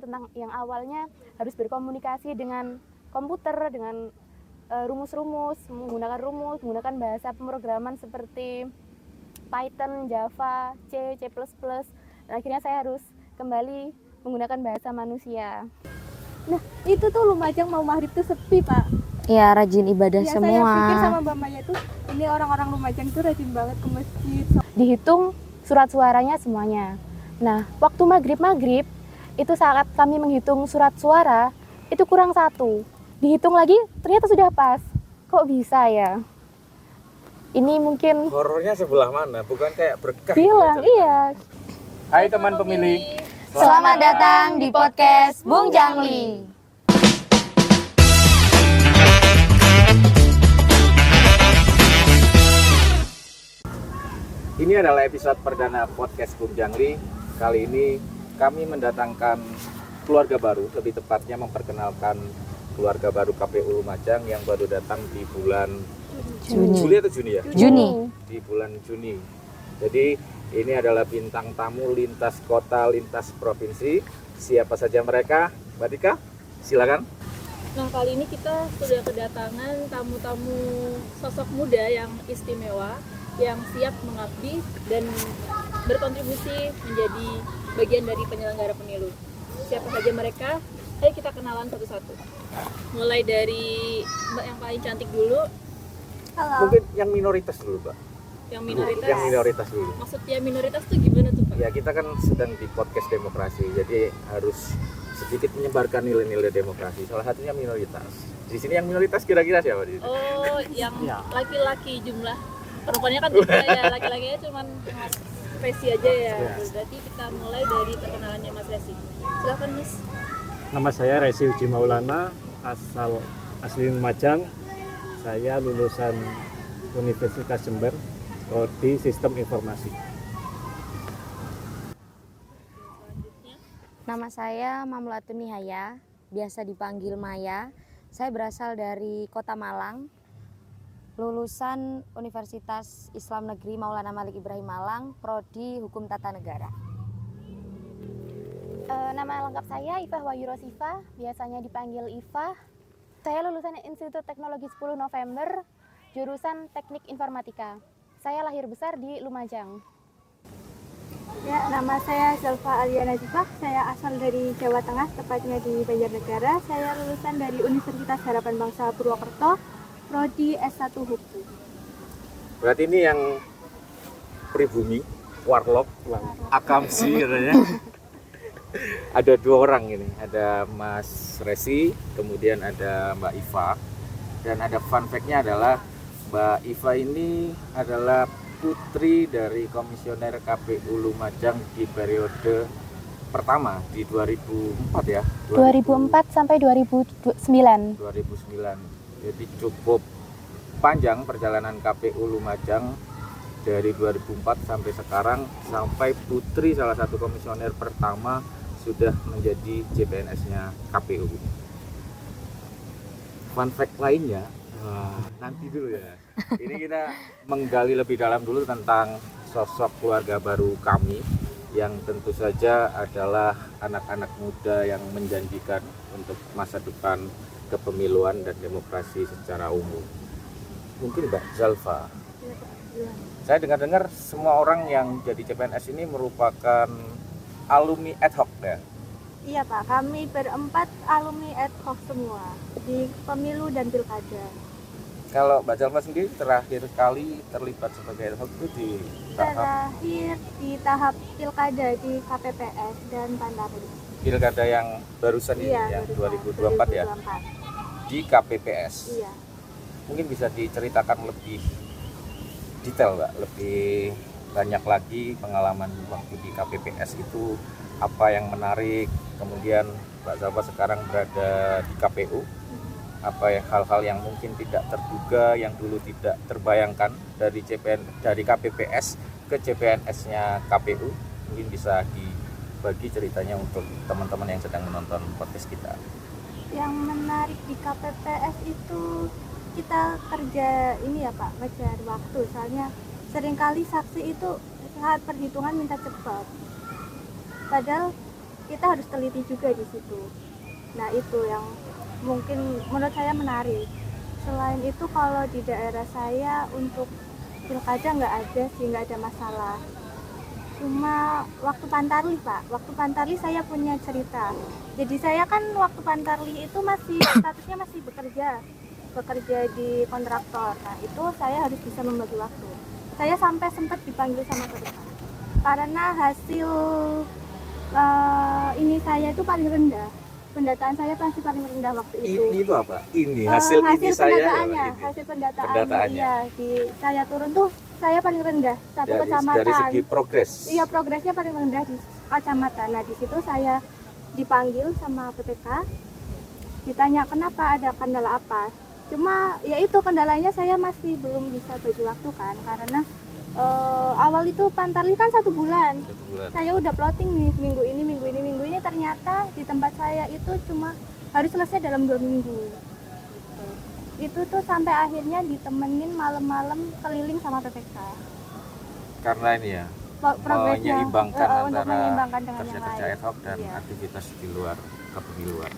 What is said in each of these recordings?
tentang yang awalnya harus berkomunikasi dengan komputer, dengan rumus-rumus, menggunakan bahasa pemrograman seperti Python, Java, C++. Dan akhirnya saya harus kembali menggunakan bahasa manusia. Nah, itu tuh Lumajang mau maghrib tuh sepi, Pak. Ya, rajin ibadah Ya, semua. saya pikir sama Mbak Maya tuh, ini orang-orang Lumajang tuh rajin banget ke masjid. Dihitung surat suaranya semuanya. Nah, waktu maghrib itu saat kami menghitung surat suara, itu kurang 1. Dihitung lagi, ternyata sudah pas. Kok bisa ya? Ini mungkin horornya sebelah mana? Bukan kayak berkah. bilang, gitu, iya. Hai teman pemilih. Selamat datang di podcast Bung Jangli. Ini adalah episode perdana podcast Bung Jangli. Kali ini kami mendatangkan keluarga baru, lebih tepatnya memperkenalkan keluarga baru KPU Lumajang yang baru datang di bulan Juli atau Juni ya? Juni. Di bulan Juni. Jadi ini adalah bintang tamu lintas kota, lintas provinsi. Siapa saja mereka? Mbak Tika, silakan. Nah, kali ini kita sudah kedatangan tamu-tamu sosok muda yang istimewa, yang siap mengabdi dan berkontribusi menjadi bagian dari penyelenggara pemilu. Siapa saja mereka? Ayo kita kenalan satu-satu. Mulai dari Mbak yang paling cantik dulu. Halo. Mungkin yang minoritas dulu, Mbak. Yang minoritas. Yang minoritas dulu. Maksudnya minoritas tuh gimana tuh, Pak? Ya, kita kan sedang di podcast demokrasi, jadi harus sedikit menyebarkan nilai-nilai demokrasi. Salah satunya minoritas. Di sini yang minoritas kira-kira siapa di sini? Oh, yang laki-laki jumlah. Perempuannya kan 3 ya, laki-lakinya cuma Mas Resi aja ya. Berarti kita mulai dari perkenalannya Mas Resi. Silakan, Mas. Nama saya Resi Uji Maulana, asli Lumajang. Saya lulusan Universitas Jember, prodi Sistem Informasi. Nama saya Mamlatun Nihaya, biasa dipanggil Maya. Saya berasal dari Kota Malang, lulusan Universitas Islam Negeri Maulana Malik Ibrahim Malang, prodi Hukum Tata Negara. Nama lengkap saya Ifah Wahyu Rosifa, biasanya dipanggil Ifah. Saya lulusan Institut Teknologi 10 November, jurusan Teknik Informatika. Saya lahir besar di Lumajang. Ya, nama saya Zelfa Alia Najifah. Saya asal dari Jawa Tengah, tepatnya di Banjarnegara. Saya lulusan dari Universitas Harapan Bangsa Purwokerto, prodi S1 Hukum. Berarti ini yang pribumi, warlock, akamsi katanya. Ada 2 orang ini, ada Mas Resi, kemudian ada Mbak Iva. Dan ada fun fact-nya adalah Mbak Iva ini adalah putri dari komisioner KPU Lumajang di periode pertama di 2004 ya. 2004 sampai 2009. 2009. Jadi cukup panjang perjalanan KPU Lumajang dari 2004 sampai sekarang, sampai putri salah satu komisioner pertama sudah menjadi CPNS-nya KPU. Fun fact lainnya, nanti dulu ya. Ini kita menggali lebih dalam dulu tentang sosok keluarga baru kami yang tentu saja adalah anak-anak muda yang menjanjikan untuk masa depan kepemiluan dan demokrasi secara umum. Mungkin Mbak Zalfa. Saya dengar-dengar semua orang yang jadi CPNS ini merupakan alumni ad hoc ya? Iya Pak, kami berempat alumni ad hoc semua di pemilu dan pilkada. Kalau Mbak Zalfa sendiri terakhir kali terlibat sebagai ad hoc itu di tahap Terakhir di tahap pilkada di KPPS dan Pantarlih. pilkada yang barusan ini Iya, yang barusan, 2024 ya? 2024. Di KPPS. Iya. Mungkin bisa diceritakan lebih detail Mbak, lebih banyak lagi pengalaman waktu di KPPS itu, apa yang menarik, kemudian Mbak Zalfa sekarang berada di KPU, apa ya hal-hal yang mungkin tidak terduga, yang dulu tidak terbayangkan dari KPPS ke CPNS-nya KPU, mungkin bisa dibagi ceritanya untuk teman-teman yang sedang menonton podcast kita. Yang menarik di KPPS itu kita kerja ini ya Pak, ngejar waktu. Soalnya seringkali saksi itu saat perhitungan minta cepat. Padahal kita harus teliti juga di situ. Nah itu yang mungkin menurut saya menarik. Selain itu kalau di daerah saya untuk pilkada nggak ada sih, nggak ada masalah. Cuma waktu Pantarli Pak, waktu Pantarli saya punya cerita. Jadi saya kan waktu Pantarli itu masih statusnya masih bekerja di kontraktor. Nah itu saya harus bisa membagi waktu. Saya sampai sempat dipanggil sama PPK karena hasil ini saya itu paling rendah. Pendataan saya pasti paling rendah waktu itu. Ini itu apa? Ini hasil ini saya. Pendataannya, Ini. hasil pendataannya. Pendataannya. Iya, di saya turun tuh saya paling rendah satu Dari kecamatan. segi progres. Iya, progresnya paling rendah di kecamatan. Nah, di situ saya dipanggil sama PPK. Ditanya kenapa, ada kendala apa. Cuma ya itu kendalanya saya masih belum bisa bagi waktu kan karena awal itu Pantarli kan 1 bulan. 1 bulan. Saya udah plotting nih minggu ini ternyata di tempat saya itu cuma harus selesai dalam 2 minggu. Itu tuh sampai akhirnya ditemenin malam-malam keliling sama PPK. Karena ini ya, Progresnya menyeimbangkan untuk antara menyeimbangkan dengan yang kerja-kerja lain. ad hoc dan Iya. aktivitas di luar kepemiluan.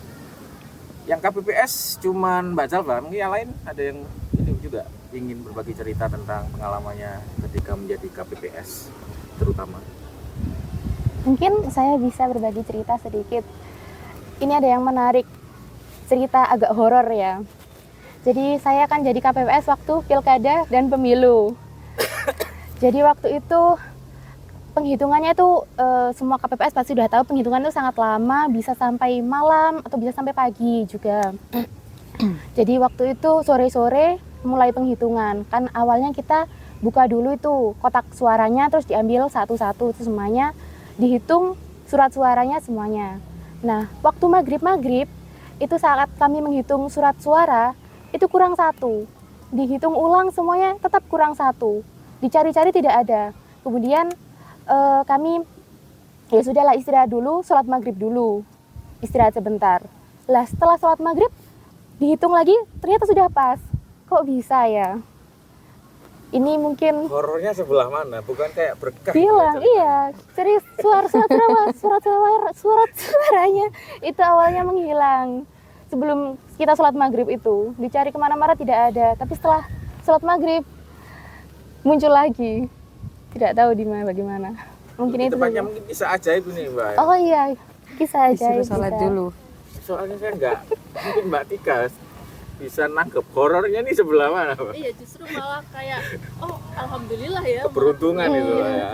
Yang KPPS cuman Mbak Zalfa, mungkin yang lain ada yang ini juga ingin berbagi cerita tentang pengalamannya ketika menjadi KPPS terutama. Mungkin saya bisa berbagi cerita sedikit. Ini ada yang menarik, cerita agak horor ya. Jadi saya kan jadi KPPS waktu pilkada dan pemilu. Jadi waktu itu penghitungannya itu semua KPPS pasti sudah tahu penghitungan itu sangat lama, bisa sampai malam atau bisa sampai pagi juga. Jadi waktu itu sore-sore mulai penghitungan. Kan awalnya kita buka dulu itu kotak suaranya, terus diambil satu-satu, itu semuanya dihitung surat suaranya semuanya. Nah, waktu maghrib itu saat kami menghitung surat suara itu kurang 1. Dihitung ulang semuanya tetap kurang 1. Dicari-cari tidak ada. Kemudian kami ya sudahlah istirahat dulu, sholat maghrib dulu, istirahat sebentar. Lah setelah sholat maghrib dihitung lagi ternyata sudah pas. Kok bisa ya? Ini mungkin Horornya sebelah mana? Bukan kayak berkah. bilang iya, serius surat suaranya itu awalnya menghilang sebelum kita sholat maghrib itu dicari kemana-mana tidak ada, tapi setelah sholat maghrib muncul lagi, tidak tahu di mana bagaimana. Mungkin itu Tempatnya saja. mungkin bisa ajaib ini Mbak. Oh iya, kisah aja. Disuruh sholat dulu. Soalnya saya nggak, mungkin Mbak Tika bisa nangkep horornya nih sebelah mana Mbak? Iya, justru malah kayak oh alhamdulillah ya. Keberuntungan itu ya.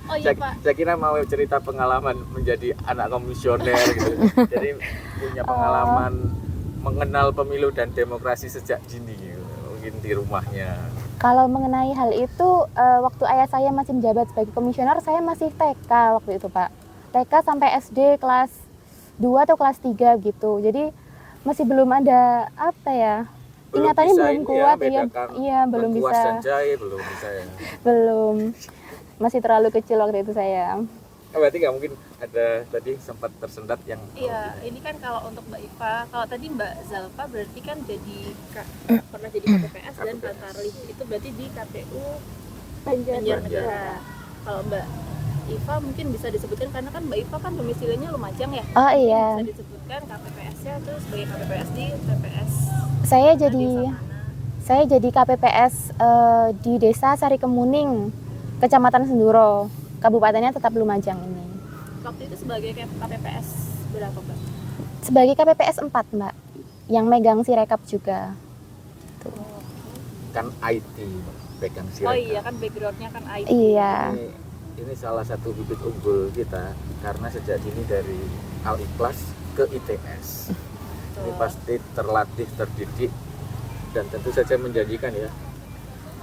Oh iya Pak. Saya kira mau cerita pengalaman menjadi anak komisioner gitu. Jadi punya pengalaman mengenal pemilu dan demokrasi sejak dini gitu. Mungkin di rumahnya. Kalau mengenai hal itu, waktu ayah saya masih menjabat sebagai komisioner, saya masih TK waktu itu Pak. TK sampai SD kelas 2 atau kelas 3 gitu. Jadi masih belum ada apa ya, ingatannya bisa belum ini kuat ya, ya, bedakan iya belum lengkuas bisa, dan jahe belum bisa ya. belum, masih terlalu kecil waktu itu saya. Berarti nggak mungkin ada tadi sempat tersendat yang Iya, ini kan kalau untuk Mbak Iva, kalau tadi Mbak Zalfa berarti kan jadi pernah jadi KPPS dan Pantarli. Itu berarti di KPU Banjarnegara. Kalau Mbak Iva mungkin bisa disebutkan karena kan Mbak Iva kan domisilinya Lumajang ya. Oh iya, Bisa disebutkan KPPS-nya terus sebagai KPPS di TPS. saya Desa jadi mana? KPPS di Desa Sarikemuning, Kecamatan Senduro, kabupatennya tetap Lumajang ini. Waktu itu sebagai KPPS berapa Mbak? Sebagai KPPS 4 Mbak, yang megang Sirekap juga. kan IT pegang Oh Sirekap. iya kan backgroundnya kan IT. Iya, Ini salah satu bibit unggul kita karena sejak dini dari Al Ikhlas ke ITS. Ini pasti terlatih, terdidik dan tentu saja menjanjikan ya.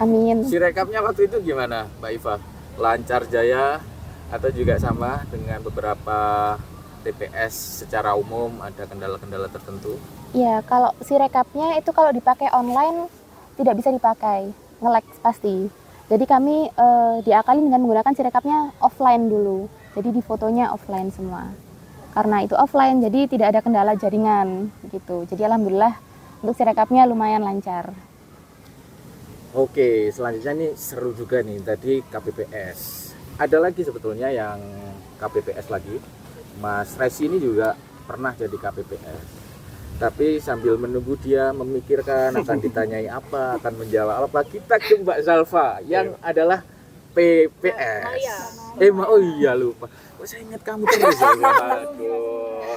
amin. Sirekapnya waktu itu gimana Mbak Iva? Lancar jaya atau juga sama dengan beberapa TPS secara umum ada kendala-kendala tertentu? Ya, kalau Sirekapnya itu kalau dipakai online tidak bisa dipakai, nge-lag pasti. Jadi kami diakali dengan menggunakan Sirekapnya offline dulu. Jadi di fotonya offline semua. Karena itu offline, jadi tidak ada kendala jaringan gitu. Jadi alhamdulillah untuk Sirekapnya lumayan lancar. Oke, selanjutnya nih seru juga nih tadi KPPS. Ada lagi sebetulnya yang KPPS lagi Mas Resi ini juga pernah jadi KPPS. Tapi sambil menunggu dia memikirkan akan ditanyai apa, akan menjawab apa, kita ke Mbak Zalfa yang adalah PPS. Oh iya lupa. Oh, saya ingat kamu terus ya. Aduh.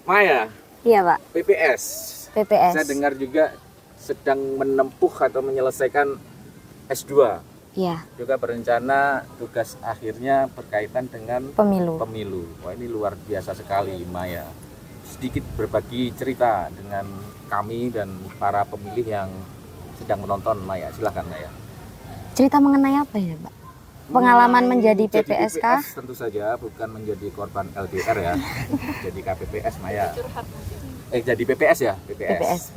Maya, Iya Pak, PPS. PPS. Saya dengar juga sedang menempuh atau menyelesaikan S2. Iya, Juga berencana tugas akhirnya berkaitan dengan pemilu. pemilu. Wah, ini luar biasa sekali, Maya. Sedikit berbagi cerita dengan kami dan para pemilih yang sedang menonton, Maya. Silakan, Maya. Cerita mengenai apa ya Pak? Pengalaman menjadi PPS kah? Tentu saja, bukan menjadi korban LDR ya. Jadi KPPS, Maya. Jadi PPS ya? PPS.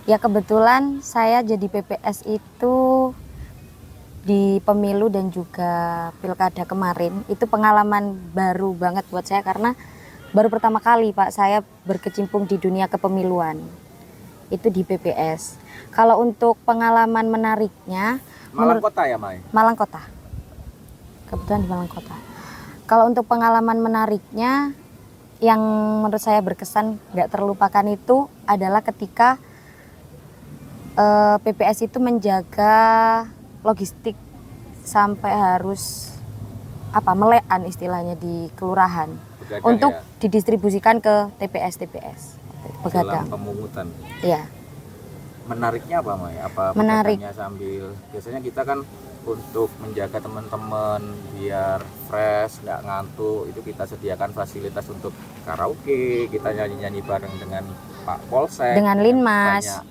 Ya kebetulan saya jadi PPS itu di pemilu dan juga pilkada kemarin. Itu pengalaman baru banget buat saya karena baru pertama kali Pak saya berkecimpung di dunia kepemiluan. Itu di PPS. Kalau untuk pengalaman menariknya, Malang Kota ya, Mai? Malang Kota. Kebetulan di Malang Kota. Kalau untuk pengalaman menariknya yang menurut saya berkesan gak terlupakan itu adalah ketika PPS itu menjaga logistik sampai harus melean istilahnya di kelurahan Begadang untuk ya? didistribusikan ke TPS Dalam begadang. pemungutan. Iya. Menariknya apa, Mai? Apa Menarik. begadangnya sambil biasanya kita kan untuk menjaga teman-teman biar fresh, nggak ngantuk, itu kita sediakan fasilitas untuk karaoke, kita nyanyi-nyanyi bareng dengan Pak Polsek, Dengan dan Linmas. banyak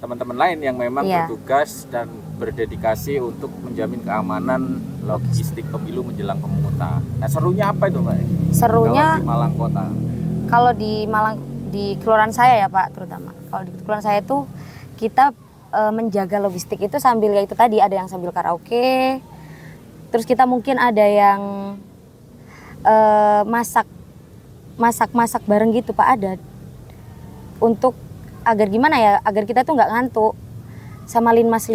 teman-teman lain yang memang Iya. bertugas dan berdedikasi untuk menjamin keamanan logistik pemilu menjelang pemungutan. Nah, serunya apa itu, Mbak? Serunya Kalau di Malang Kota. kalau di Malang, di kelurahan saya ya Pak terutama. Kalau di kelurahan saya itu kita menjaga logistik itu sambil ya itu tadi ada yang sambil karaoke, terus kita mungkin ada yang masak bareng gitu Pak, ada untuk agar gimana ya, agar kita tuh nggak ngantuk sama linmas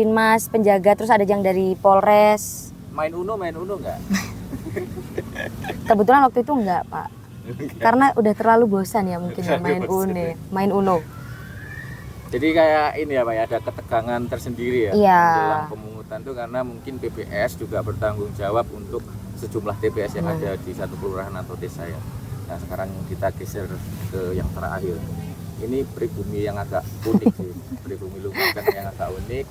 penjaga, terus ada yang dari Polres. Main Uno nggak? Kebetulan waktu itu enggak Pak, karena udah terlalu bosan ya mungkin ya main Uno. Jadi kayak ini ya Pak ya, ada ketegangan tersendiri ya Iya. menjelang pemungutan tuh karena mungkin PPS juga bertanggung jawab untuk sejumlah TPS yang ada di satu kelurahan atau desa ya. Nah sekarang kita geser ke yang terakhir. Ini pribumi yang agak unik sih, pribumi Lumajang yang agak unik.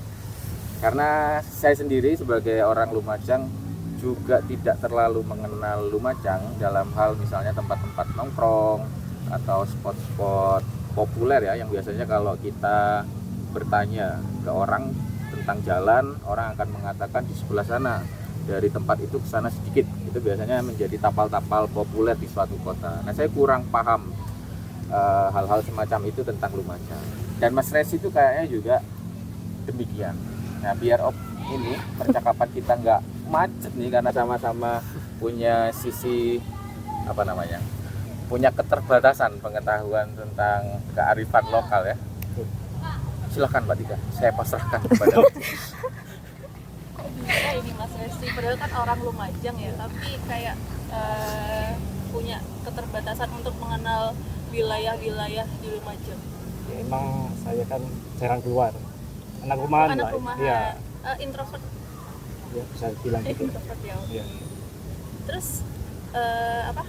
Karena saya sendiri sebagai orang Lumajang juga tidak terlalu mengenal Lumajang dalam hal misalnya tempat-tempat nongkrong atau spot-spot populer ya, yang biasanya kalau kita bertanya ke orang tentang jalan, orang akan mengatakan di sebelah sana, dari tempat itu ke sana sedikit. Itu biasanya menjadi tapal-tapal populer di suatu kota. Nah saya kurang paham hal-hal semacam itu tentang Lumajang. Dan Mas Resi itu kayaknya juga demikian. Nah biar ini percakapan kita nggak macet nih, karena sama-sama punya sisi punya keterbatasan pengetahuan tentang kearifan lokal ya. Silakan Mbak Tika, saya pasrahkan kepada Kok bisa ini Mas Resi, padahal kan orang Lumajang ya, tapi kayak punya keterbatasan untuk mengenal wilayah-wilayah di Lumajang. Ya, emang saya kan jarang keluar, anak rumahan Anak lah. rumahan, Iya, introvert. ya, bisa bilang gitu. Introvert ya. Iya. Terus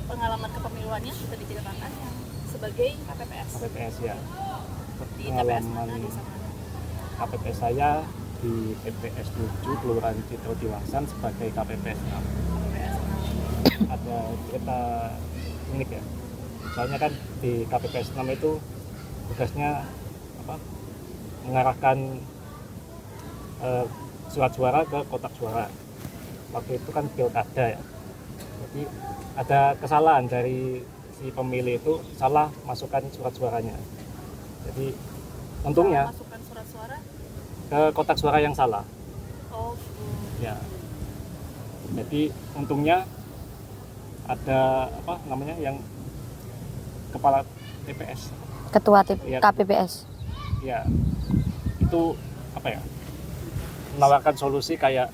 pengalaman kepemiluannya bisa diceritakan yang sebagai KPPS KPPS ya. di TPS mana, Pengalaman desa mana? KPPS saya di TPS 7 Kelurahan Citro Diwaksan sebagai KPPS 6. KPPS. Ada cerita unik ya. Soalnya kan di KPPS 6 itu tugasnya mengarahkan surat suara ke kotak suara. Waktu itu kan pilkada ya. Jadi ada kesalahan dari si pemilih itu, salah masukkan surat suaranya. Jadi untungnya Masukkan surat suara. ke kotak suara yang salah. Oh, gitu. Ya. Jadi untungnya ada yang kepala TPS. Ketua Iya. KPPS. Ya. Itu menawarkan solusi kayak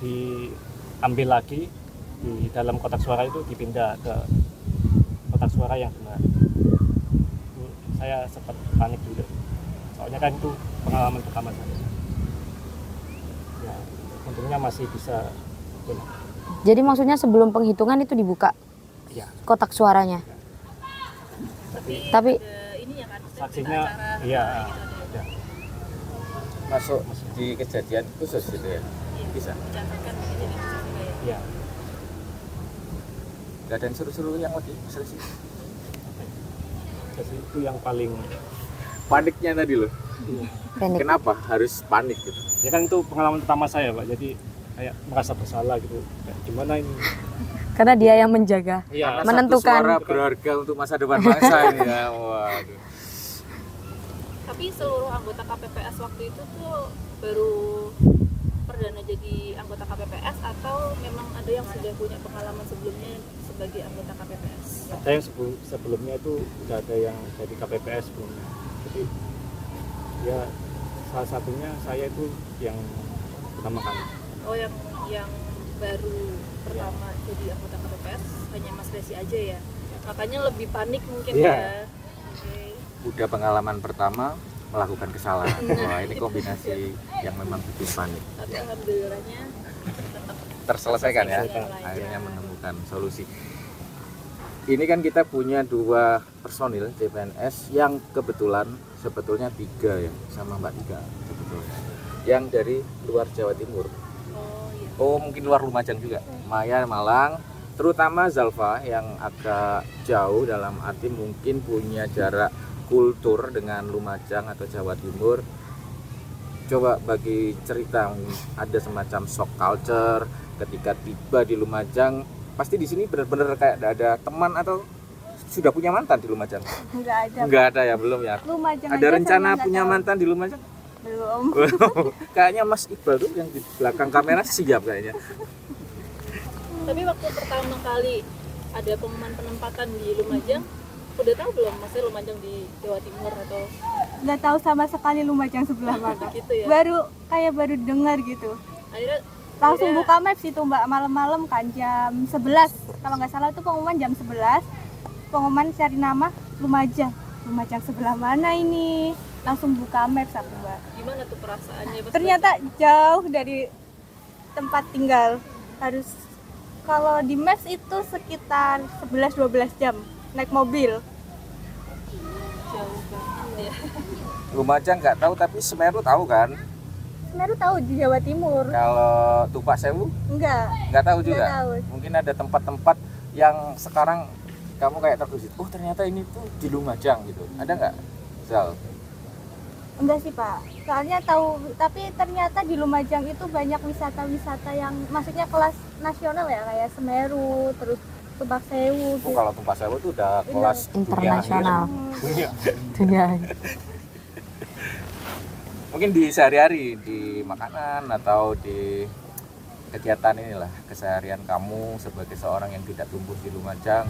diambil lagi di dalam kotak suara itu, dipindah ke kotak suara yang benar. Itu saya sempat panik juga. Soalnya kan itu pengalaman pertama saya. Ya, untungnya masih bisa benar. Jadi maksudnya sebelum penghitungan itu dibuka Iya. kotak suaranya. Tapi Ini ya kan Saksinya, iya. Ya. Masuk di kejadian khusus gitu ya. Bisa. mencatatkan begini gitu juga ya. Iya. Gak ada yang seru-seru yang lagi seleksi. Jadi itu yang paling Paniknya tadi loh. panik. Kenapa harus panik gitu? ya kan itu pengalaman pertama saya, Pak. Jadi kayak merasa bersalah gitu. Kayak gimana ini? Karena dia yang menjaga. Iya. Karena Menentukan. satu suara berharga untuk masa depan bangsa ini ya. Waduh. Tapi seluruh anggota KPPS waktu itu tuh baru perdana jadi anggota KPPS atau memang ada yang sudah punya pengalaman sebelumnya sebagai anggota KPPS? Ada yang sebelumnya itu udah ada yang jadi KPPS sebelumnya. Jadi ya salah satunya saya itu yang pertama kali. Oh, yang baru pertama jadi anggota KPPS hanya Mas Desi aja ya. Makanya lebih panik mungkin Iya. ya. Oke. Udah pengalaman pertama melakukan kesalahan. Wah, ini kombinasi yang memang bikin panik. Tapi alhamdulillahnya tetap Terselesaikan ya. Terselesaikan. Akhirnya menemukan solusi. Ini kan kita punya 2 personil CPNS yang kebetulan sebetulnya 3 ya, sama Mbak Tika sebetulnya. Yang dari luar Jawa Timur. oh iya. Oh, mungkin luar Lumajang juga. Maya Malang, terutama Zalfa yang agak jauh dalam arti mungkin punya jarak kultur dengan Lumajang atau Jawa Timur. Coba bagi cerita, ada semacam shock culture ketika tiba di Lumajang. Pasti di sini benar-benar kayak ada teman atau sudah punya mantan di Lumajang? Nggak ada. Enggak ada ya, belum ya. Lumajang Ada aja rencana saya nggak punya tahu. mantan di Lumajang? Belum. Kayaknya Mas Iqbal tuh yang di belakang kamera siap kayaknya. Tapi waktu pertama kali ada pengumuman penempatan di Lumajang, udah tahu belum maksudnya Lumajang di Jawa Timur atau Nggak tahu sama sekali Lumajang sebelah mana. gitu ya? Baru dengar gitu. Akhirnya Langsung buka maps itu Mbak, malam-malam kan jam 11. Kalau nggak salah itu pengumuman jam 11. Pengumuman cari nama Lumajang. Lumajang sebelah mana ini? Langsung buka maps aku Mbak. gimana tuh perasaannya pas Ternyata jauh dari tempat tinggal. Harus kalau di maps itu sekitar 11-12 jam naik mobil. jauh banget ya? Lumajang nggak tahu tapi Semeru tahu kan? Semeru tahu di Jawa Timur. Kalau Tupak Sewu Enggak. nggak tahu juga. Nggak tahu. Mungkin ada tempat-tempat yang sekarang kamu kayak terkejut. Oh ternyata ini tuh di Lumajang gitu. Ada nggak, Zal? Enggak sih Pak, soalnya tahu, tapi ternyata di Lumajang itu banyak wisata-wisata yang maksudnya kelas nasional ya, kayak Semeru, terus Tupak Sewu Oh gitu. kalau Tupak Sewu tuh udah kelas dunia Internasional. akhir. Dunia. Mungkin di sehari-hari, di makanan atau di kegiatan inilah keseharian kamu sebagai seorang yang tidak tumbuh di Lumajang,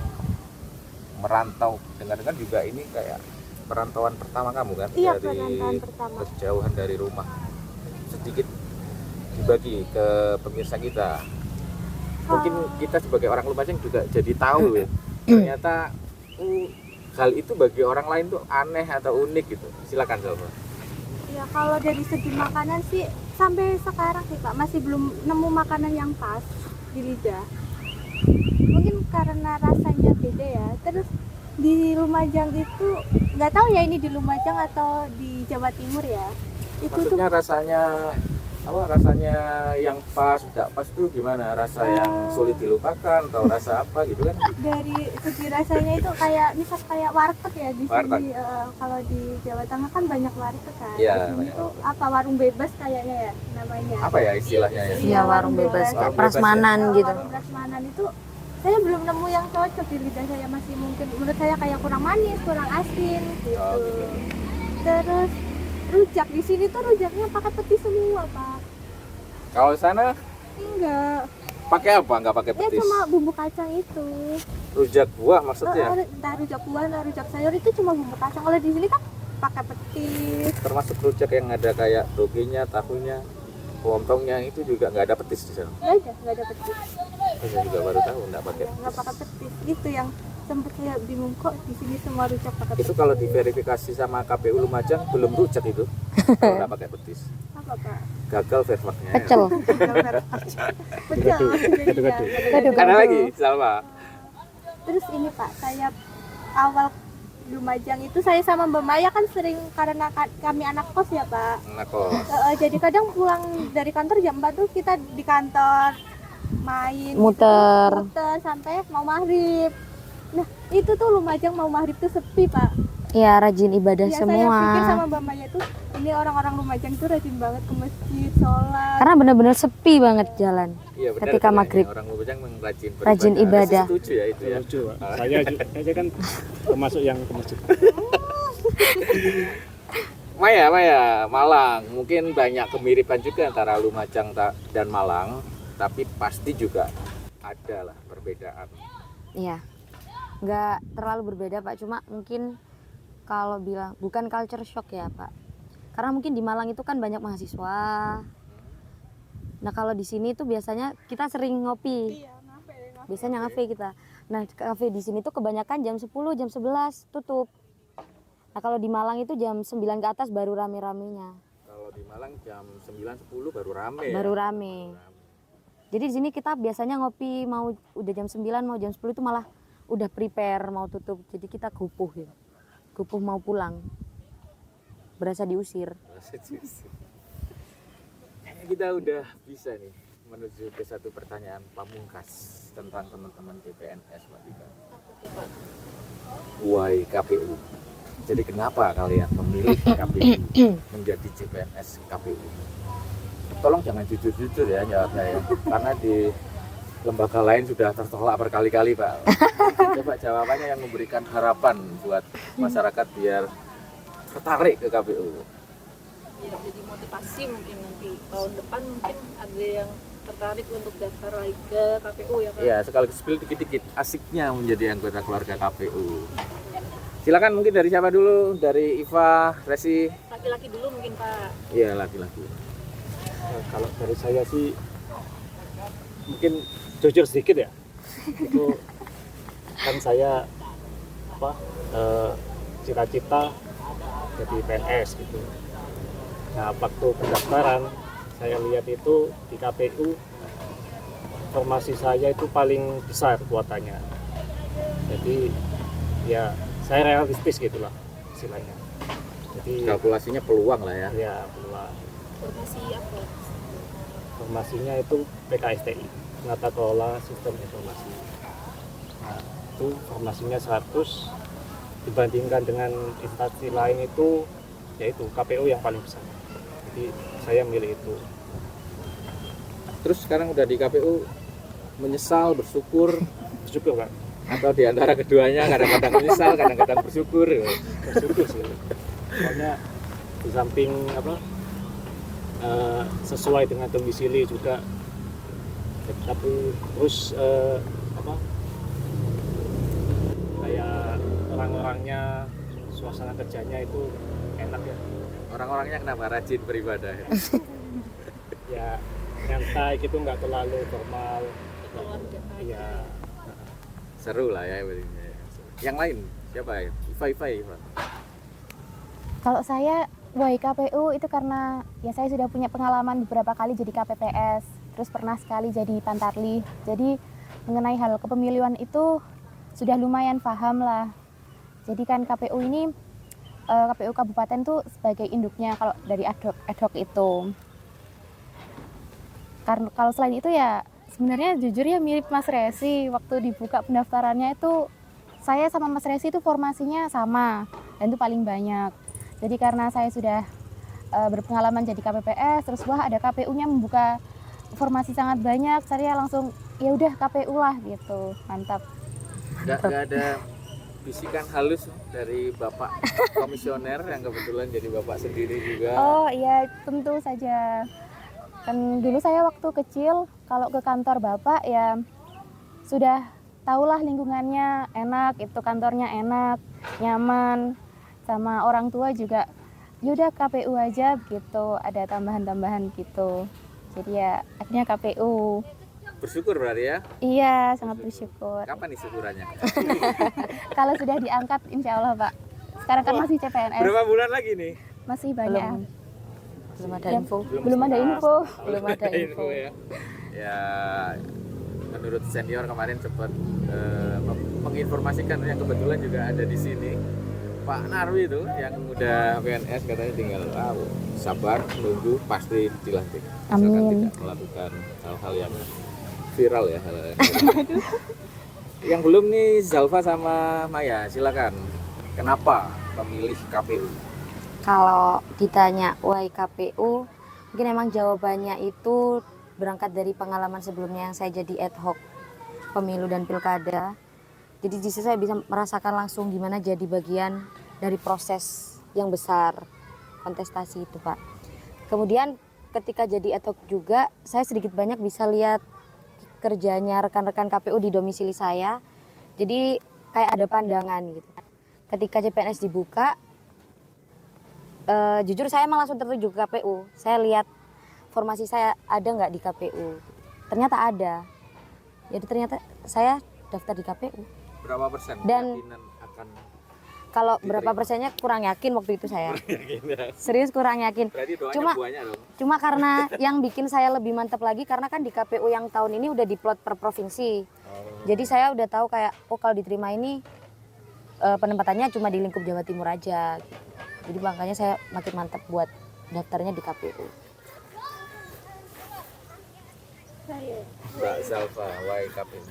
merantau. Dengar-dengar juga ini kayak perantauan pertama kamu kan? Iya, dari perantauan pertama. kejauhan dari rumah. Sedikit dibagi ke pemirsa kita. Mungkin kita sebagai orang Lumajang juga jadi tahu ya. Ternyata hal itu bagi orang lain tuh aneh atau unik gitu. Silakan Zalfa. Ya kalau dari segi makanan sih sampai sekarang sih Pak masih belum nemu makanan yang pas di lidah. Mungkin karena rasanya beda ya. Terus di Lumajang itu nggak tahu ya ini di Lumajang atau di Jawa Timur ya. Itu tuh Maksudnya rasanya yang pas, tidak pas tuh gimana? Rasa yang sulit dilupakan atau rasa apa gitu kan? dari segi rasanya itu kayak misal kayak warteg ya di Warteg. sini kalau di Jawa Tengah kan banyak warteg kan. Iya, Di sini banyak tuh apa warung bebas kayaknya ya namanya. Apa ya istilahnya ya? Iya, warung bebas, Warung kayak bebas prasmanan gitu. Warung prasmanan itu saya belum nemu yang cocok di lidah saya, masih mungkin menurut saya kayak kurang manis, kurang asin gitu. Oh, gitu. Terus rujak di sini tuh rujaknya pakai peti semua Pak. Kalau sana Enggak, pakai apa? Nggak pakai ya petis? cuma bumbu kacang itu. Rujak buah maksudnya? Entah rujak buah, entah rujak sayur itu cuma bumbu kacang. Kalau di sini kan pakai petis. Termasuk rujak yang ada kayak toginya, tahunya, lontongnya itu juga nggak ada petis di sana. Nggak ada petis. Saya juga baru tahu nggak pakai. Nggak pakai petis. Itu yang sempat saya bingung kok di sini semua rujak pakai Itu petis. kalau diverifikasi sama KPU Lumajang belum rujak itu. Kalau nggak pakai petis. Apa Pak? Gagal verfaknya. Pecel. Betul. Gado-gado. jadinya. Ada lagi, Salma. Terus ini Pak, saya awal Lumajang itu saya sama Mbak Maya kan sering karena kami anak kos ya Pak. Nah, kok. Jadi kadang pulang dari kantor jam 4 tuh kita di kantor main Muter. gitu, muter sampai mau maghrib. Nah itu tuh Lumajang mau maghrib tuh sepi Pak. Ya, rajin ibadah Ya, saya pikir sama semua. Mbak Maya tuh ini orang-orang Lumajang tuh rajin banget ke masjid, sholat. Karena benar-benar sepi banget jalan. Iya benar. Ketika itu maghrib. Orang Lumajang memang rajin beribadah. Rajin ibadah. Saya setuju ya itu ya. Lucu, Pak. Saya kan termasuk yang ke masjid. Maya, Malang. Mungkin banyak kemiripan juga antara Lumajang dan Malang, tapi pasti juga ada lah perbedaan. Iya. Nggak terlalu berbeda Pak, cuma mungkin kalau bilang bukan culture shock ya Pak. Karena mungkin di Malang itu kan banyak mahasiswa. Nah, kalau di sini tuh biasanya kita sering ngopi. Iya, Biasanya ngafe kita. Nah, kafe di sini tuh kebanyakan jam 10, jam 11 tutup. Nah, kalau di Malang itu jam 9 ke atas baru rame-ramenya. Kalau di Malang jam 9-10 baru rame. Baru ya. rame. Jadi di sini kita biasanya ngopi mau udah jam 9 mau jam 10 itu malah udah prepare mau tutup. Jadi kita gupuh gitu. Gupuh mau pulang. Berasa diusir. Kayaknya kita udah bisa nih menuju ke satu pertanyaan pamungkas tentang teman-teman CPNS Mbak Tika. Why KPU? Jadi kenapa kalian memilih KPU menjadi CPNS KPU? Tolong jangan jujur-jujur ya jawabnya ya, karena di lembaga lain sudah tertolak berkali-kali Pak. Coba jawabannya yang memberikan harapan buat masyarakat biar tertarik ke KPU. Ya, jadi motivasi mungkin nanti tahun depan mungkin ada yang tertarik untuk daftar lagi ke KPU ya Pak. Ya sekaligus spill dikit-dikit asiknya menjadi anggota keluarga KPU. Silakan mungkin dari siapa dulu? Dari Iva, Resi? Laki-laki dulu mungkin Pak. Iya laki-laki. Kalau dari saya sih mungkin jujur sedikit ya. Itu kan saya cita-cita jadi PNS gitu. Nah, waktu pendaftaran saya lihat itu di KPU formasi saya itu paling besar kuotanya. Jadi ya saya realistis gitulah istilahnya. Jadi Kalkulasinya peluang lah ya. ya peluang. Formasi apa? Formasinya itu PKSTI, Penata Kelola Sistem Informasi. Nah, itu formasinya 100 dibandingkan dengan instansi lain itu yaitu KPU yang paling besar. Jadi saya milih itu. Terus sekarang udah di KPU, menyesal, bersyukur, Bersyukur kan? atau di antara keduanya kadang-kadang menyesal, kadang-kadang bersyukur. Bersyukur sih. Soalnya di samping sesuai dengan domisili juga, tapi terus kayak orang-orangnya, suasana kerjanya itu enak ya. Orang-orangnya kenapa rajin beribadah? Ya nyantai gitu, nggak terlalu formal. Iya. Seru lah ya. Yang lain siapa ya? Iva. Kalau saya why KPU itu karena ya saya sudah punya pengalaman beberapa kali jadi KPPS, terus pernah sekali jadi Pantarlih. Jadi mengenai hal kepemiluan itu sudah lumayan paham lah. Jadi kan KPU ini KPU Kabupaten tuh sebagai induknya kalau dari ad hoc itu. Karena kalau selain itu ya sebenarnya jujur ya mirip Mas Resi, waktu dibuka pendaftarannya itu saya sama Mas Resi itu formasinya sama dan itu paling banyak. Jadi karena saya sudah berpengalaman jadi KPPS, terus wah ada KPU-nya membuka formasi sangat banyak, saya langsung ya udah KPU lah gitu. Mantap. Nggak ada bisikan halus dari Bapak komisioner yang kebetulan jadi Bapak sendiri juga. Oh iya, tentu saja. Kan dulu saya waktu kecil kalau ke kantor Bapak ya sudah tahulah lingkungannya enak, itu kantornya enak, nyaman, sama orang tua juga yaudah KPU aja gitu, ada tambahan-tambahan gitu. Jadi ya akhirnya KPU. bersyukur berarti ya. Iya, sangat bersyukur. Kapan nih syukurannya? Kalau sudah diangkat, insya Allah Pak. Sekarang kan masih CPNS, Berapa bulan lagi nih? masih banyak. Belum ada Ya, info. belum ada info. Belum ada info. ya. Ya, menurut senior kemarin sempat menginformasikan yang kebetulan juga ada di sini. Pak Narwi itu yang udah PNS katanya tinggal sabar menunggu pasti dilantik. Misalkan Amin. tidak melakukan hal-hal yang viral ya. Yang belum nih Zalfa sama Maya, silakan. Kenapa memilih KPU? Kalau ditanya why KPU, mungkin emang jawabannya itu berangkat dari pengalaman sebelumnya yang saya jadi ad hoc pemilu dan pilkada. Jadi di situ saya bisa merasakan langsung gimana jadi bagian dari proses yang besar kontestasi itu, Pak. Kemudian ketika jadi ad hoc juga, saya sedikit banyak bisa lihat kerjanya rekan-rekan KPU di domisili saya. Jadi kayak ada pandangan gitu. Ketika CPNS dibuka, jujur saya emang langsung tertuju ke KPU. Saya lihat formasi saya ada nggak di KPU. Ternyata ada. Jadi ternyata saya daftar di KPU. Berapa persen Dan- kemungkinan akan Kalau Diterima. berapa persennya kurang yakin waktu itu saya. yakin ya? Serius kurang yakin. Berarti doanya Cuma- banyak dong. Cuma karena yang bikin saya lebih mantap lagi karena kan di KPU yang tahun ini udah diplot per provinsi. Jadi saya udah tahu kayak kalau diterima ini penempatannya cuma di lingkup Jawa Timur aja. Jadi makanya saya makin mantap buat daftarnya di KPU. Saya Mbak Zalfa, why KPU?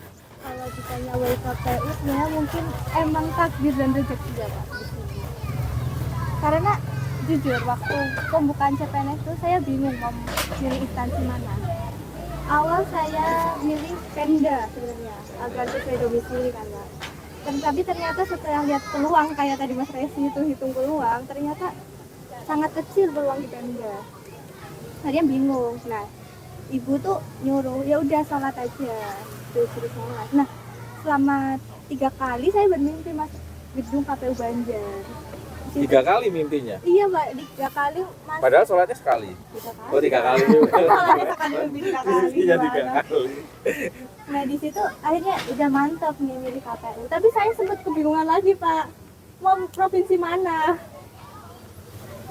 kalau ditanya WKPU sebenarnya mungkin emang takdir dan rezeki ya Pak di sini. Karena jujur waktu pembukaan CPNS itu saya bingung mau pilih instansi mana. Awal saya milih Pemda sebenarnya agar sesuai domisili kan Pak. Tapi ternyata setelah lihat peluang kayak tadi Mas Resi itu hitung peluang, ternyata sangat kecil peluang di Pemda. Saya bingung. Nah, ibu tuh nyuruh ya udah sholat aja, disuruh sholat. Nah, selama 3 kali saya bermimpi mas gedung KPU Banjar. Di situ- 3 kali mimpinya. Iya Mbak, 3 kali mas. Padahal sholatnya sekali. 3 kali. Oh, 3 kali. Sholatnya sekali lebih 3 kali. Iya, 3 gimana? kali. Nah di situ akhirnya udah mantap nih milih KPU. Tapi saya sempat kebingungan lagi Pak, mau provinsi mana?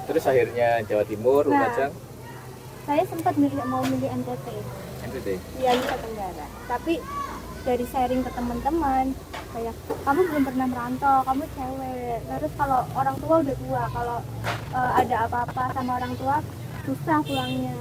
Terus akhirnya Jawa Timur, Nah. Lumajang, Saya sempat mau milih NTT. NTT. Iya Nusa Tenggara. Tapi dari sharing ke teman-teman kayak kamu belum pernah merantau, kamu cewek. Terus kalau orang tua udah tua, kalau ada apa-apa sama orang tua susah pulangnya.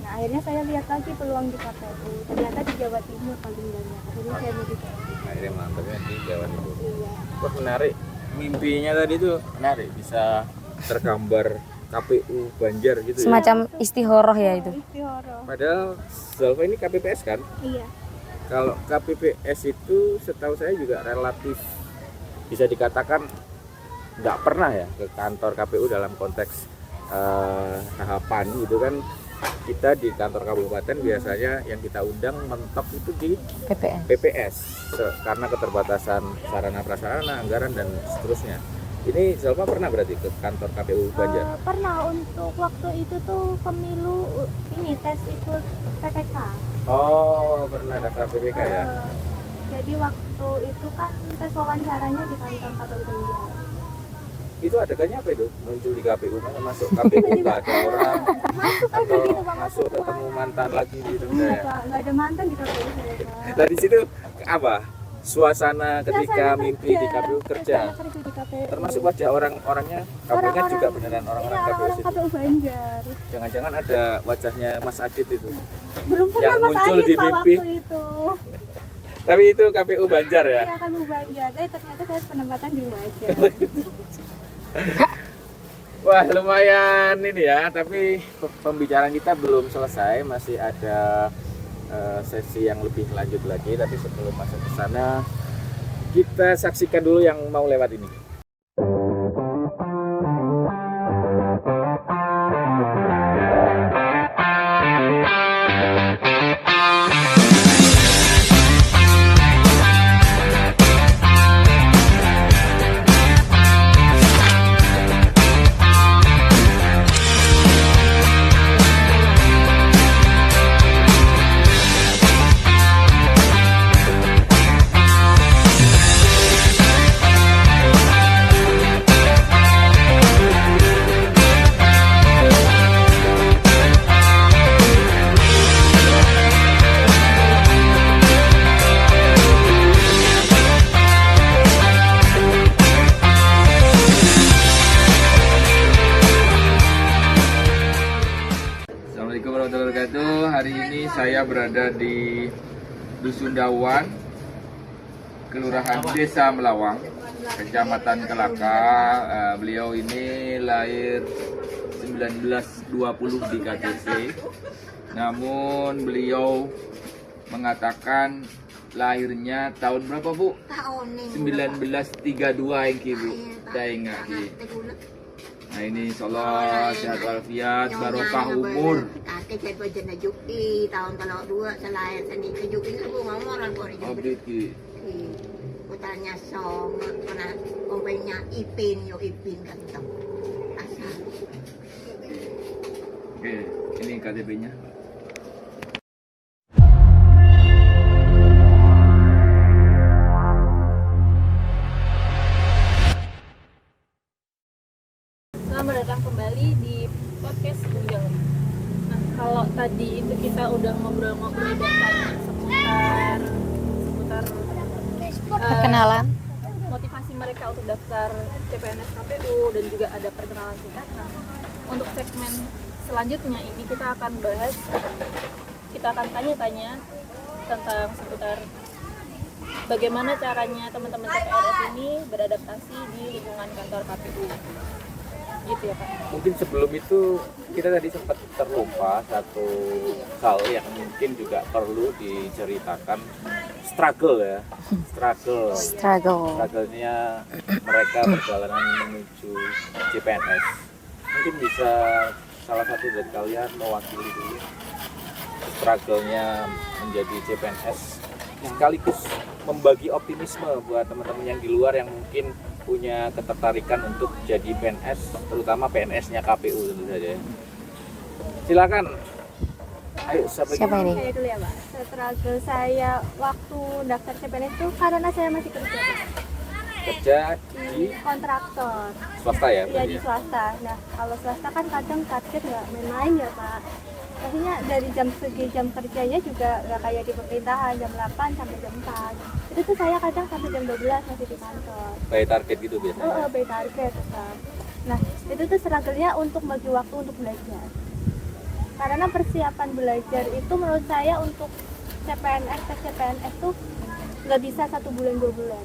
Nah akhirnya saya lihat lagi peluang di KPU. Ternyata di Jawa Timur paling banyak. Akhirnya saya milih KPU. Akhirnya mantapnya di Jawa Timur. Iya. Wah, menarik. Mimpinya tadi tuh menarik, bisa tergambar KPU Banjar gitu ya. Semacam istihoroh ya itu. Istihoroh. Padahal Zalfa ini KPPS kan? Iya. Kalau KPPS itu setahu saya juga relatif bisa dikatakan nggak pernah ya ke kantor KPU dalam konteks tahapan gitu kan. Kita di kantor kabupaten biasanya yang kita undang mentok itu di PPS. PPS karena keterbatasan sarana prasarana, anggaran dan seterusnya. Ini Zalfa pernah berarti ke kantor KPU Banjar? Pernah untuk waktu itu tuh pemilu ini tes ikut PPK. Oh, pernah daftar PPK ya? Jadi waktu itu kan tes wawancaranya di kantor KPU Banjar. Itu adegannya apa itu? Muncul di KPU, mana masuk KPU nggak ada orang Masuk aja atau gitu Bang. masuk ketemu mantan lagi gitu Enggak, kayak. Pak. Nggak ada mantan di KPU saya. Pak. Nah di situ apa? Suasana ketika Suasana mimpi di KPU kerja, Suasana kerja di KPU. termasuk wajah orang-orangnya, KPU-nya juga beneran orang-orang Iya, KPU orang-orang situ. KPU Banjar. Jangan-jangan ada wajahnya Mas Adit itu. Belum pernah Yang Mas muncul Adit di Pak mimpi. waktu itu. Tapi itu KPU Banjar ya? Iya, KPU Banjar. Tapi ternyata saya penempatan di Lumajang. Wah lumayan ini ya, tapi pembicaraan kita belum selesai, masih ada sesi yang lebih lanjut lagi. Tapi sebelum masuk ke sana, kita saksikan dulu yang mau lewat ini. saya berada di Dusun Dawan, Kelurahan Desa Melawang, Kecamatan Kelaka. Beliau ini lahir 1920 di KTP. Namun beliau mengatakan lahirnya tahun berapa, Bu? Tahun 1932 yang Bu. Saya ingat Ki. Nah ini insyaallah sehat walafiat, barokah umur. Kakek saya baca najuki tahun kalau dua selain seni kejuki itu ngomoran kok di Update Ki. Putarnya song pernah komplainnya Ipin yo Ipin kan tuh. Asal. Oke, ini KTP-nya. Selamat datang kembali di podcast Bujang. Nah, kalau tadi itu kita udah ngobrol-ngobrol dan tanya seputar Perkenalan. motivasi mereka untuk daftar CPNS KPU dan juga ada perkenalan singkat. Nah, untuk segmen selanjutnya ini kita akan tanya-tanya tentang seputar bagaimana caranya teman-teman CPNS ini beradaptasi di lingkungan kantor KPU. Gitu ya Pak. Mungkin sebelum itu kita tadi sempat terlupa satu hal yang mungkin juga perlu diceritakan, struggle. Struggle-nya mereka perjalanan menuju CPNS. Mungkin bisa salah satu dari kalian mewakili dulu struggle-nya menjadi CPNS, sekaligus membagi optimisme buat teman-teman yang di luar yang mungkin punya ketertarikan untuk jadi PNS, terutama PNS-nya KPU tentu saja. Silakan. Ayo, Siapa ini? Saya dulu ya Pak. Struggle saya waktu daftar CPNS itu karena saya masih kerja Pak. Kerja Di di kontraktor. swasta ya? Iya berarti di ya? swasta. Nah kalau swasta kan kadang target nggak main-main ya Pak. Maksudnya dari jam kerjanya juga nggak kayak di pemerintahan, jam 8 sampai jam 4. Itu tuh saya kadang sampai jam 12 masih di kantor. By target gitu biasanya. By target tetap. Nah itu tuh struggle-nya untuk bagi waktu untuk belajar. Karena persiapan belajar itu menurut saya untuk tes CPNS tuh nggak bisa 1 bulan 2 bulan.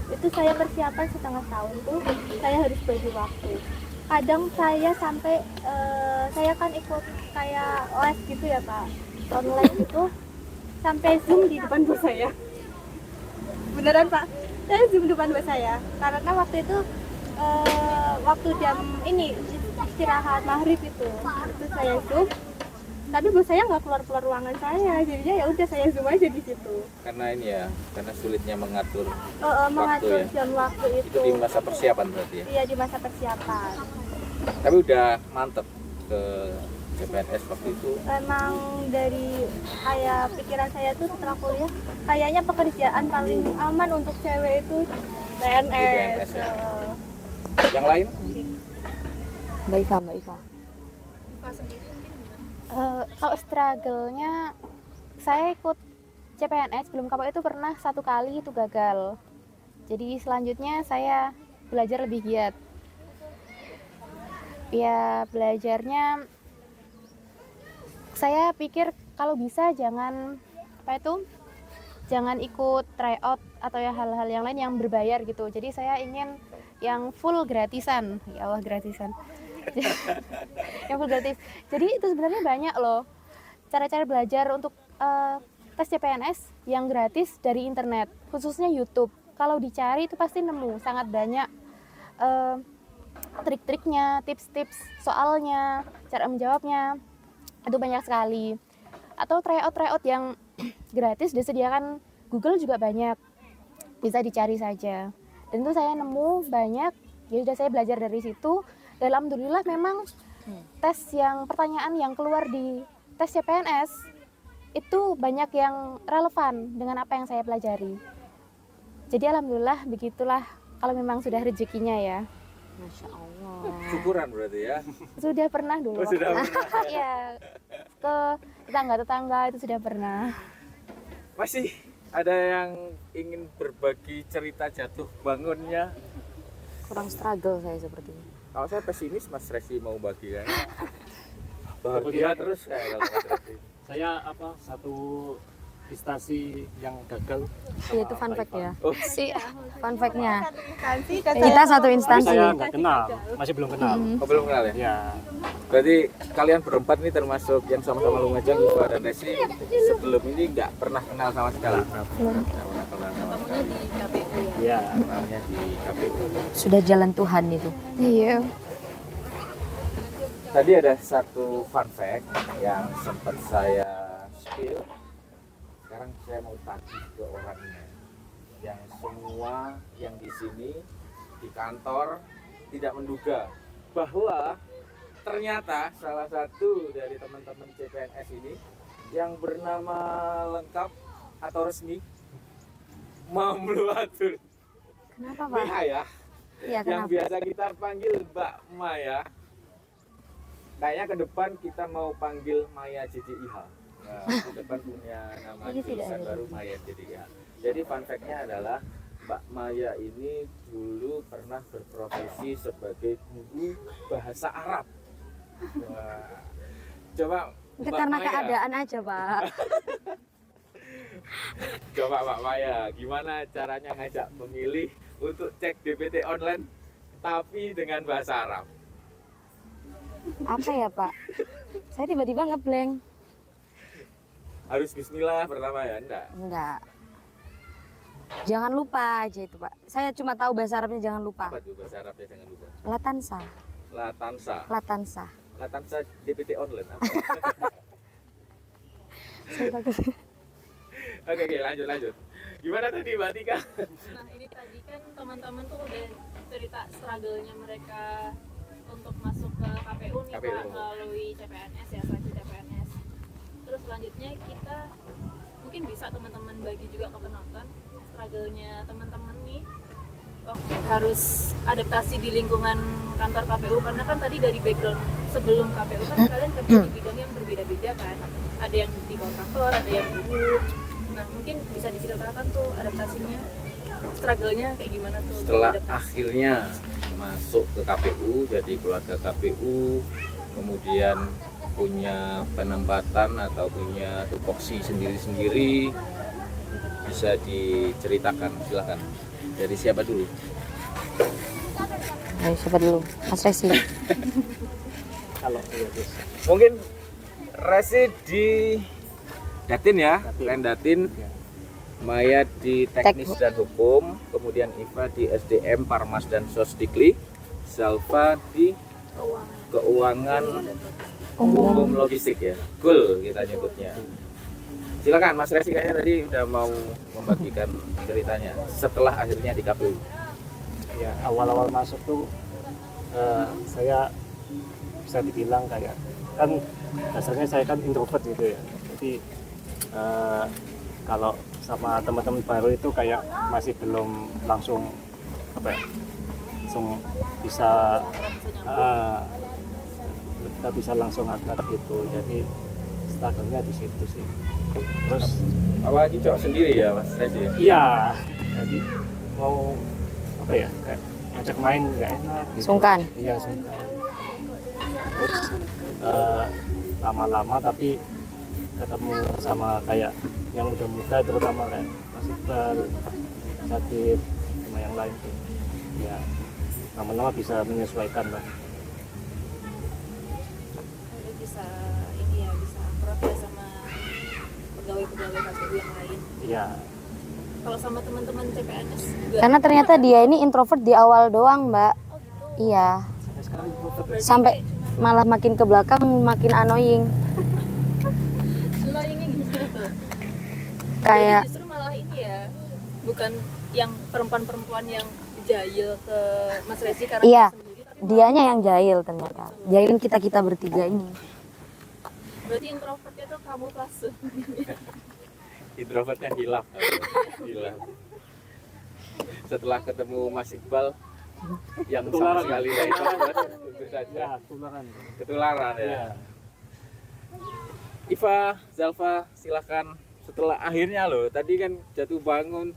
Itu saya persiapan setengah tahun tuh saya harus bagi waktu. Kadang saya sampai saya kan ikut kayak les gitu ya Pak, online gitu, sampai zoom di depan bos saya. Beneran Pak, saya zoom di depan bos saya karena waktu itu waktu jam ini istirahat maghrib itu saya zoom, tapi bos saya nggak keluar ruangan saya, jadinya ya udah saya zoom aja di situ. Karena ini ya, karena sulitnya mengatur Mengatur ya. jam waktu Itu di masa persiapan berarti ya. Iya di masa persiapan. Tapi udah mantep ke CPNS waktu itu. Emang dari kayak pikiran saya tuh setelah kuliah kayaknya pekerjaan paling aman untuk cewek itu PNS. PNS ya. Yang lain? Mbak Iva. Kalau struggle-nya, saya ikut CPNS sebelum KPU itu pernah 1 kali itu gagal. Jadi selanjutnya saya belajar lebih giat. Ya belajarnya, saya pikir kalau bisa jangan ikut tryout atau ya hal-hal yang lain yang berbayar gitu. Jadi saya ingin yang full gratisan. Ya Allah, gratisan. Yang full gratis. Jadi itu sebenarnya banyak loh cara-cara belajar untuk tes CPNS yang gratis dari internet, khususnya YouTube. Kalau dicari itu pasti nemu sangat banyak trik-triknya, tips-tips soalnya, cara menjawabnya, itu banyak sekali. Atau tryout yang gratis disediakan Google juga banyak, bisa dicari saja. Dan itu saya nemu banyak, ya sudah saya belajar dari situ. Dan alhamdulillah memang pertanyaan yang keluar di tes CPNS itu banyak yang relevan dengan apa yang saya pelajari. Jadi alhamdulillah begitulah kalau memang sudah rezekinya ya. Masya Allah. Syukuran berarti ya. Sudah pernah dulu. Sudah pernah. Ya, ke tetangga-tetangga itu sudah pernah. Masih ada yang ingin berbagi cerita jatuh bangunnya? Kurang struggle saya sepertinya. Kalau saya pesimis, Mas Resi mau bagi kan? Bahagia terus kayak kalau Mas Resi. Saya satu instansi yang gagal. Iya, itu fun fact ya. Oh, Si fun fact-nya. Instansi dan Kita satu Tapi instansi. saya nggak kenal, masih belum kenal. oh, belum kenal ya? Ya, Berarti kalian berempat ini termasuk yang sama-sama Lumajang, Iva dan Resi, sebelum ini nggak pernah kenal sama sekali. Nggak pernah kenal sama sekali. Ketemunya di KPU ya. ya. Kenalnya di KPU. Sudah jalan Tuhan itu. Iya. Tadi ada satu fun fact yang sempat saya spill. Sekarang saya mau tagih ke orangnya. Yang semua yang di sini di kantor tidak menduga bahwa ternyata salah satu dari teman-teman CPNS ini yang bernama lengkap atau resmi Mamluatur Kenapa, Pak? Maya, Iya, yang kenapa? biasa kita panggil Mbak Maya. Kayaknya ke depan kita mau panggil Maya JDIH. Nah, ke depan punya nama Ini tidak tulisan ada. baru Maya JDIH. Jadi fun fact-nya adalah Mbak Maya ini dulu pernah berprofesi sebagai guru bahasa Arab. Wah. Coba Itu Mbak karena Maya, keadaan aja, Pak. coba Mbak Maya, gimana caranya ngajak pemilih untuk cek DPT online tapi dengan bahasa Arab? Apa ya, Pak? Saya tiba-tiba ngeblank. Harus bismillah pertama ya, enggak? Enggak. Jangan lupa aja itu, Pak. Saya cuma tahu bahasa Arabnya jangan lupa. Apa tuh bahasa Arabnya, jangan lupa? Latansa. Latansa. Latansa. Latansa DPT online apa? Saya bagus. Oke, lanjut. Gimana tadi Mbak Tika? Nah ini tadi kan teman-teman tuh udah cerita struggle-nya mereka untuk masuk ke KPU nih KPU. Pak, melalui CPNS ya, seleksi CPNS. Terus selanjutnya kita mungkin bisa teman-teman bagi juga ke penonton struggle-nya teman-teman nih waktu harus adaptasi di lingkungan kantor KPU, karena kan tadi dari background sebelum KPU kan kalian kerja di bidang yang berbeda-beda kan, ada yang di kontraktor, ada yang guru. Nah mungkin bisa diceritakan tuh adaptasinya, struggle-nya kayak gimana tuh Setelah adaptasi. akhirnya masuk ke KPU, jadi keluarga KPU, kemudian punya penempatan atau punya tupoksi sendiri-sendiri, bisa diceritakan, silakan. Dari siapa dulu? Ayo, siapa dulu? Mas Resi. Kalau ya, terus. Mungkin Resi di Datin ya, Datin. Ren Datin. Ya. Maya di Teknis dan Hukum, kemudian Iva di SDM, Parmas dan Sosdikli, Zalfa di Keuangan Hukum Logistik ya, Kul kita nyebutnya. Silakan Mas Resi, kayaknya tadi udah mau membagikan ceritanya setelah akhirnya di KPU. Ya, awal-awal masuk tuh saya bisa dibilang kayak, kan dasarnya saya kan introvert gitu ya, jadi kalau sama teman-teman baru itu kayak masih belum langsung langsung bisa kita bisa langsung akrab gitu, jadi struggle-nya di situ sih. Terus Apalagi cowok sendiri ya Mas Resi ya? iya, jadi mau kayak ngajak main nggak enak gitu. Sungkan. Iya, sungkan. Terus lama-lama tapi ketemu sama kayak yang udah muda, terutama kayak Mas Iqbal, Sakit, sama yang lain tuh ya, lama-lama bisa menyesuaikan lah. Lalu bisa ini ya, bisa akrab ya sama pegawai-pegawai KPU yang lain. Iya, Kalau sama teman-teman CPNS juga Karena ternyata dia ini introvert di awal doang, Mbak. Iya. sampai sekarang itu Sampai malah makin ke belakang makin annoying. annoying-nya gimana tuh? Kayak Justru malah ini ya, bukan yang perempuan-perempuan yang jahil ke Mas Resi karena Iya. dia sendiri, tapi dianya yang jahil ternyata. Jahilin kita bertiga ini. berarti introvertnya tuh kamuflase. Introvertnya hilang. Setelah ketemu Mas Iqbal yang sama sekali tidak introvert, tentu saja ya tularan. ketularan ya. Iya. Iva, Zalfa, silakan. Setelah akhirnya loh, tadi kan jatuh bangun,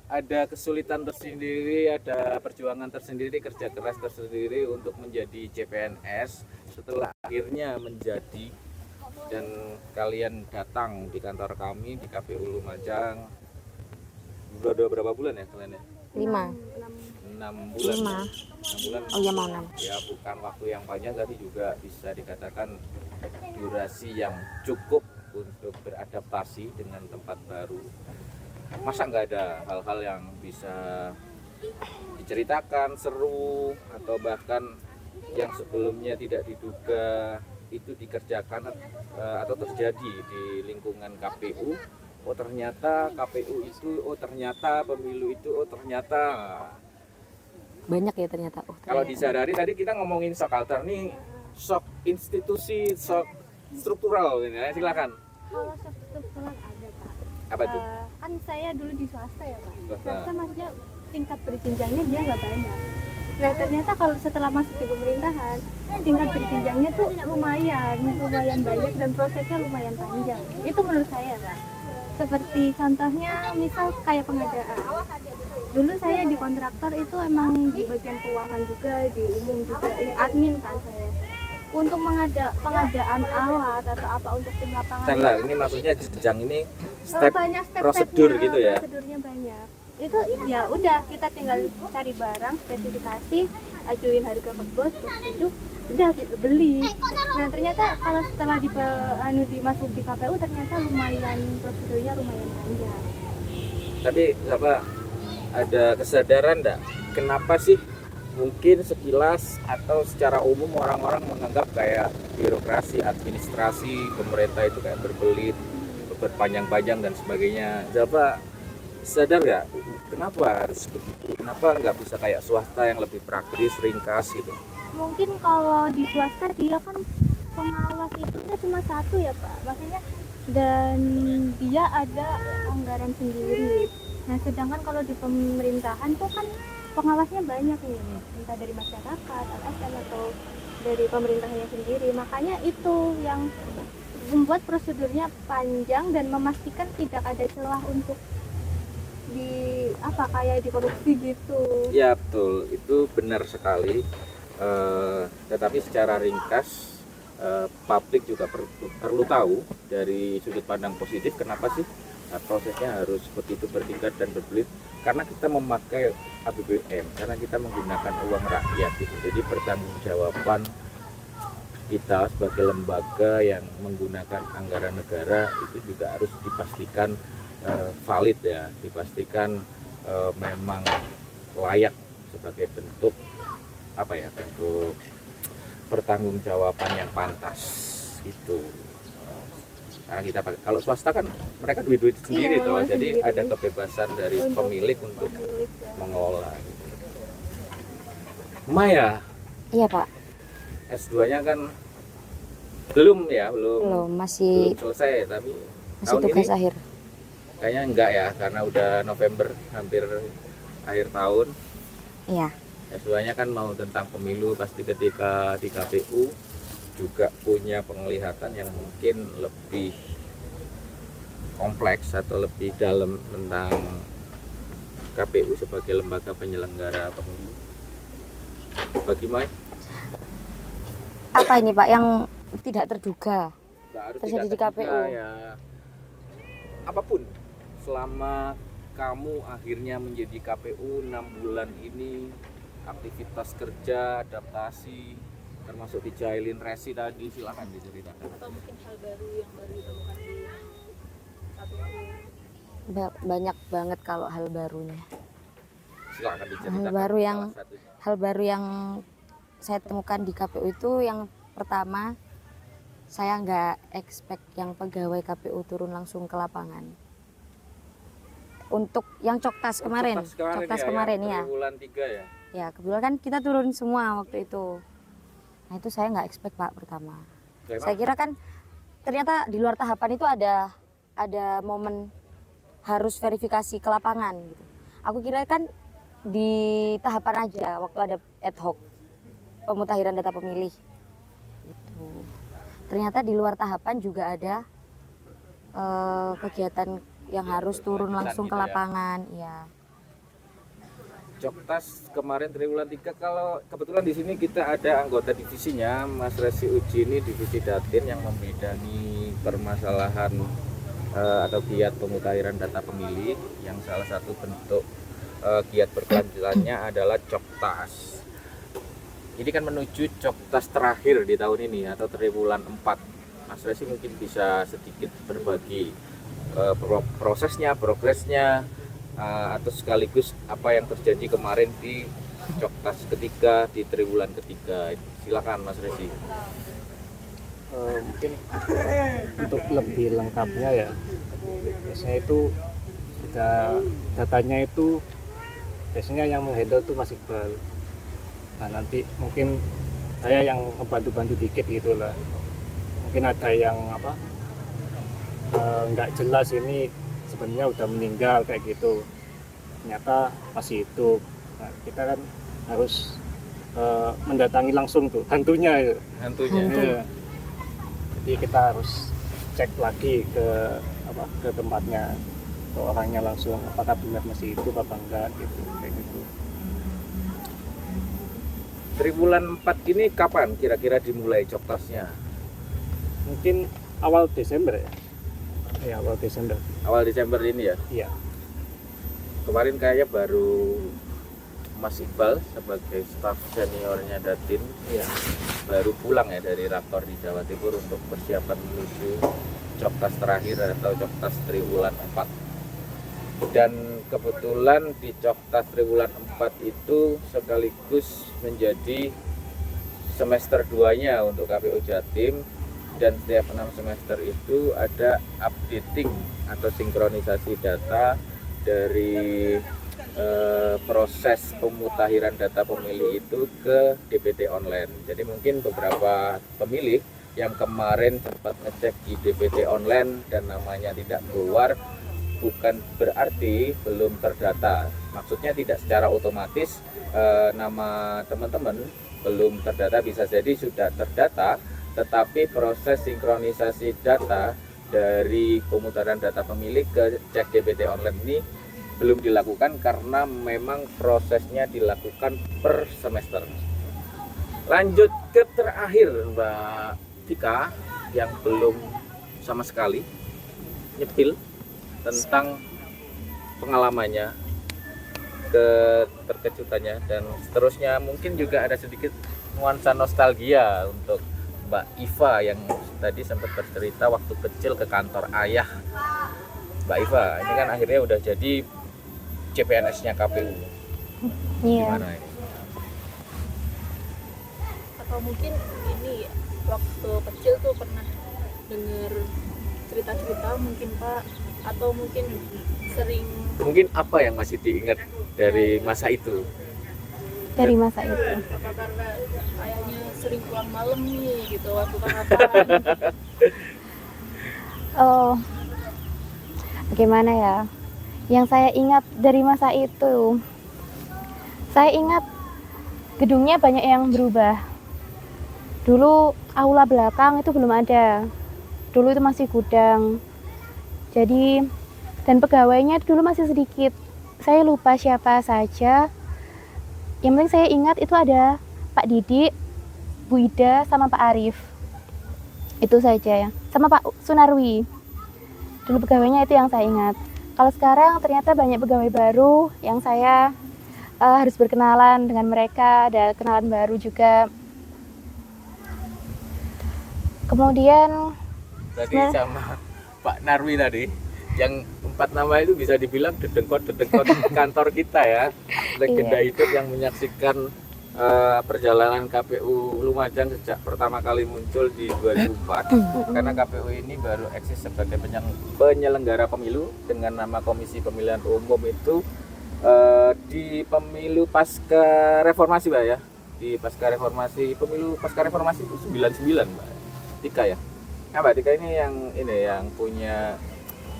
ada kesulitan tersendiri, ada perjuangan tersendiri, kerja keras tersendiri untuk menjadi CPNS. Setelah akhirnya menjadi dan kalian datang di kantor kami di KPU Lumajang. Udah berapa bulan ya kalian ya? 5. 6 bulan. 6 bulan. Oh iya, mau 6. Ya bukan waktu yang panjang, tapi juga bisa dikatakan durasi yang cukup untuk beradaptasi dengan tempat baru. Masa nggak ada hal-hal yang bisa diceritakan seru atau bahkan yang sebelumnya tidak diduga itu dikerjakan atau terjadi di lingkungan KPU. Oh ternyata KPU itu, oh ternyata pemilu itu, oh ternyata Banyak ya ternyata. Oh, kalau ternyata. disadari tadi kita ngomongin shock culture nih, shock institusi, shock struktural ini. Silakan. Kalau struktural ada Pak. Apa itu? Kan saya dulu di swasta ya Pak. Swasta. Swasta maksudnya tingkat berjenjangnya dia nggak banyak. Nah ternyata kalau setelah masuk di pemerintahan, tingkat berjenjangnya tuh lumayan banyak dan prosesnya lumayan panjang. Itu menurut saya Pak. Seperti contohnya misal kayak pengadaan. Dulu saya di kontraktor itu emang di bagian keuangan juga, di umum juga, admin kan saya. Untuk pengadaan alat atau apa untuk tim lapangan. Bentar, ini maksudnya jenjang ini Banyak step-stepnya, prosedur gitu ya. Prosedurnya banyak. Itu ya udah kita tinggal cari barang, spesifikasi, ajuin harga ke bos, terus itu udah kita beli. Nah ternyata kalau setelah dimasuk di KPU ternyata prosedurnya lumayan panjang. Tapi apa ada kesadaran enggak kenapa sih mungkin sekilas atau secara umum orang-orang menganggap kayak birokrasi, administrasi pemerintah itu kayak berbelit, berpanjang-panjang dan sebagainya. Coba sadar nggak kenapa harus begitu? Kenapa nggak bisa kayak swasta yang lebih praktis, ringkas gitu? Mungkin kalau di swasta dia kan pengawas itu cuma satu ya Pak, maksudnya dan dia ada anggaran sendiri. Nah sedangkan kalau di pemerintahan tuh kan pengawasnya banyak nih, entah dari masyarakat, LSM atau dari pemerintahnya sendiri. Makanya itu yang membuat prosedurnya panjang dan memastikan tidak ada celah untuk kayak dikorupsi gitu. Ya betul, itu benar sekali. Tetapi secara ringkas publik juga perlu tahu dari sudut pandang positif kenapa sih prosesnya harus begitu bertingkat dan berbelit, karena kita memakai APBN, karena kita menggunakan uang rakyat gitu. Jadi pertanggungjawaban kita sebagai lembaga yang menggunakan anggaran negara itu juga harus dipastikan valid ya, dipastikan memang layak sebagai bentuk bentuk pertanggungjawaban yang pantas itu. Karena kita pakai, kalau swasta kan mereka duit sendiri tuh, jadi ada kebebasan dari pemilik untuk mengelola. Gitu. Maya. Iya Pak. S2-nya kan belum Masih selesai, tapi tahun tugas ini akhir. kayaknya enggak ya, karena udah November, hampir akhir tahun. Iya. S2-nya kan mau tentang pemilu, pasti ketika di KPU juga punya penglihatan yang mungkin lebih kompleks atau lebih dalam tentang KPU sebagai lembaga penyelenggara pemilu. Bagaimana? Apa ini Pak yang tidak terduga Harus terjadi di tidak KPU? terduga, ya. Apapun selama kamu akhirnya menjadi KPU 6 bulan ini, aktivitas kerja, adaptasi, termasuk dijailin resi tadi, silakan diceritakan. Atau mungkin hal baru yang baru ditemukan di KPU? Banyak banget kalau hal barunya. Silakan diceritakan. Hal baru yang saya temukan di KPU itu yang pertama, saya nggak expect yang pegawai KPU turun langsung ke lapangan. Untuk yang Coktas kemarin ya. Bulan 3 ya. Ya kebetulan kan kita turun semua waktu itu. Nah itu saya nggak expect Pak pertama. Saya kira kan ternyata di luar tahapan itu ada momen harus verifikasi ke lapangan gitu. Aku kira kan di tahapan aja waktu ada ad hoc pemutahiran data pemilih. Gitu. Ternyata di luar tahapan juga ada kegiatan yang harus turun langsung ke lapangan, ya. Joktas kemarin triwulan 3, kalau kebetulan di sini kita ada anggota divisinya, Mas Resi Uji ini divisi Datin yang membidangi permasalahan atau giat pemutahiran data pemilih, yang salah satu bentuk giat berkelanjutannya adalah Joktas. Ini kan menuju Joktas terakhir di tahun ini atau triwulan 4. Mas Resi mungkin bisa sedikit berbagi prosesnya, progresnya, atau sekaligus apa yang terjadi kemarin di Joktas ketiga, di triwulan ketiga. Silakan Mas Resi. Mungkin untuk lebih lengkapnya ya, biasanya itu datanya itu biasanya yang menghandle itu Mas Iqbal. Nah nanti mungkin saya yang membantu-bantu dikit gitu lah. Mungkin ada yang nggak jelas ini sebenarnya udah meninggal kayak gitu, ternyata masih hidup. Nah, kita kan harus mendatangi langsung tuh hantunya. Ya. Jadi kita harus cek lagi ke tempatnya, ke orangnya langsung, apakah benar masih hidup apa enggak gitu, kayak gitu. Triwulan 4 ini kapan kira-kira dimulai Joktasnya? Mungkin awal Desember ya. Ya, awal Desember. Awal Desember ini ya? Iya. Kemarin kayaknya baru Mas Iqbal sebagai staf seniornya Datin, Iya. baru pulang ya dari Raptor di Jawa Timur untuk persiapan menuju Joktas terakhir atau Joktas triwulan 4. Dan kebetulan di Joktas triwulan 4 itu sekaligus menjadi semester 2-nya untuk KPU Jatim. Dan setiap 6 semester itu ada updating atau sinkronisasi data dari proses pemutahiran data pemilih itu ke DPT online. Jadi mungkin beberapa pemilih yang kemarin sempat ngecek di DPT online dan namanya tidak keluar, bukan berarti belum terdata. Maksudnya tidak secara otomatis nama teman-teman belum terdata, bisa jadi sudah terdata, tetapi proses sinkronisasi data dari pemutaran data pemilih ke cek DPT online ini belum dilakukan karena memang prosesnya dilakukan per semester. Lanjut ke terakhir Mbak Tika yang belum sama sekali nyepil tentang pengalamannya, keterkejutannya, dan seterusnya. Mungkin juga ada sedikit nuansa nostalgia untuk Mbak Iva yang tadi sempat bercerita waktu kecil ke kantor ayah. Mbak Iva, ini kan akhirnya udah jadi CPNS-nya KPU. Iya. Gimana ini? Atau mungkin ini waktu kecil tuh pernah dengar cerita-cerita mungkin Pak, atau mungkin sering, Mungkin apa yang masih diingat dari masa itu? Dari masa itu. apa karena kayaknya sering pulang malam nih gitu waktu apa? Oh, bagaimana ya? Yang saya ingat dari masa itu, saya ingat gedungnya banyak yang berubah. Dulu aula belakang itu belum ada. Dulu itu masih gudang. Jadi, dan pegawainya dulu masih sedikit. Saya lupa siapa saja. Yang penting saya ingat itu ada Pak Didik, Bu Ida, sama Pak Arif. Itu saja ya. Sama Pak Sunarwi. Dulu pegawainya itu yang saya ingat. Kalau sekarang ternyata banyak pegawai baru yang saya harus berkenalan dengan mereka, ada kenalan baru juga. Kemudian Tadi sama Pak Narwi tadi, yang 4 nama itu bisa dibilang dedengkot kantor kita ya. Legenda Iya. hidup yang menyaksikan perjalanan KPU Lumajang sejak pertama kali muncul di 2004. Karena KPU ini baru eksis sebagai penyelenggara pemilu dengan nama Komisi Pemilihan Umum itu di pemilu pasca reformasi Mbak ya. Di pasca reformasi, pemilu pasca reformasi itu 99 Mbak Tika ya. Nah Mbak Tika ini yang punya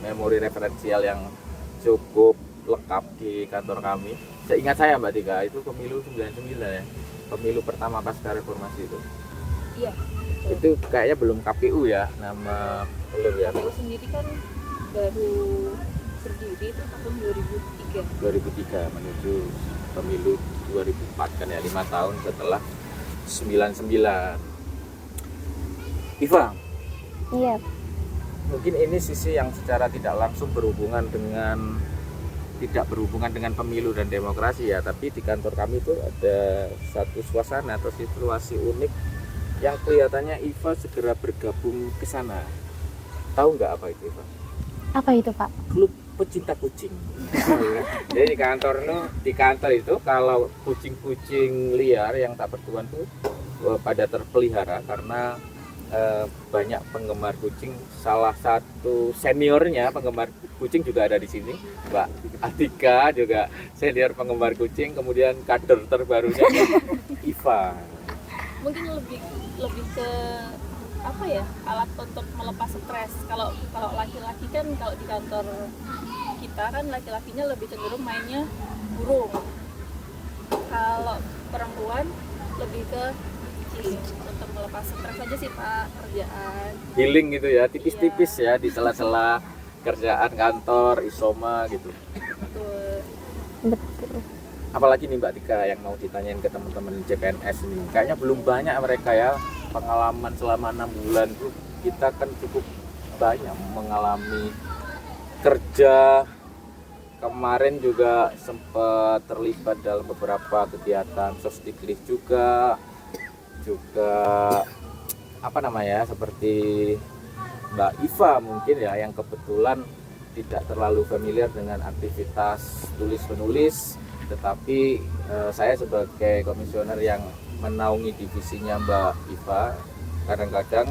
memori referensial yang cukup lengkap di kantor kami. Seingat saya Mbak Tika, itu pemilu 99 ya, pemilu pertama pasca reformasi itu. Iya. Itu kayaknya belum KPU ya, nama belum ya. KPU sendiri kan baru berdiri itu tahun 2003. 2003 menuju pemilu 2004 kan ya, 5 tahun setelah 99. Iva, Iya. mungkin ini sisi yang secara tidak langsung tidak berhubungan dengan pemilu dan demokrasi ya, tapi di kantor kami itu ada satu suasana atau situasi unik yang kelihatannya Iva segera bergabung ke sana. Tahu nggak apa itu, Iva? Apa itu, Pak? Klub pecinta kucing. Jadi di kantor itu kalau kucing-kucing liar yang tak bertuan tuh pada terpelihara karena banyak penggemar kucing. Salah satu seniornya penggemar kucing juga ada di sini, Mbak Atika, juga senior penggemar kucing. Kemudian kader terbarunya Iva. Mungkin lebih ke apa ya, alat untuk melepas stres. Kalau laki-laki kan, kalau di kantor kita kan laki-lakinya lebih cenderung mainnya burung. Kalau perempuan lebih ke untuk melepas stres aja sih Pak, kerjaan. Healing gitu ya, tipis-tipis ya di sela-sela kerjaan kantor, isoma gitu. Betul. Betul. Apalagi nih Mbak Tika yang mau ditanyain ke teman-teman CPNS ini. Kayaknya belum banyak mereka ya pengalaman selama 6 bulan itu. Kita kan cukup banyak mengalami kerja. Kemarin juga sempat terlibat dalam beberapa kegiatan sosdiklis juga seperti Mbak Iva mungkin ya, yang kebetulan tidak terlalu familiar dengan aktivitas tulis-menulis, tetapi saya sebagai komisioner yang menaungi divisinya Mbak Iva, kadang-kadang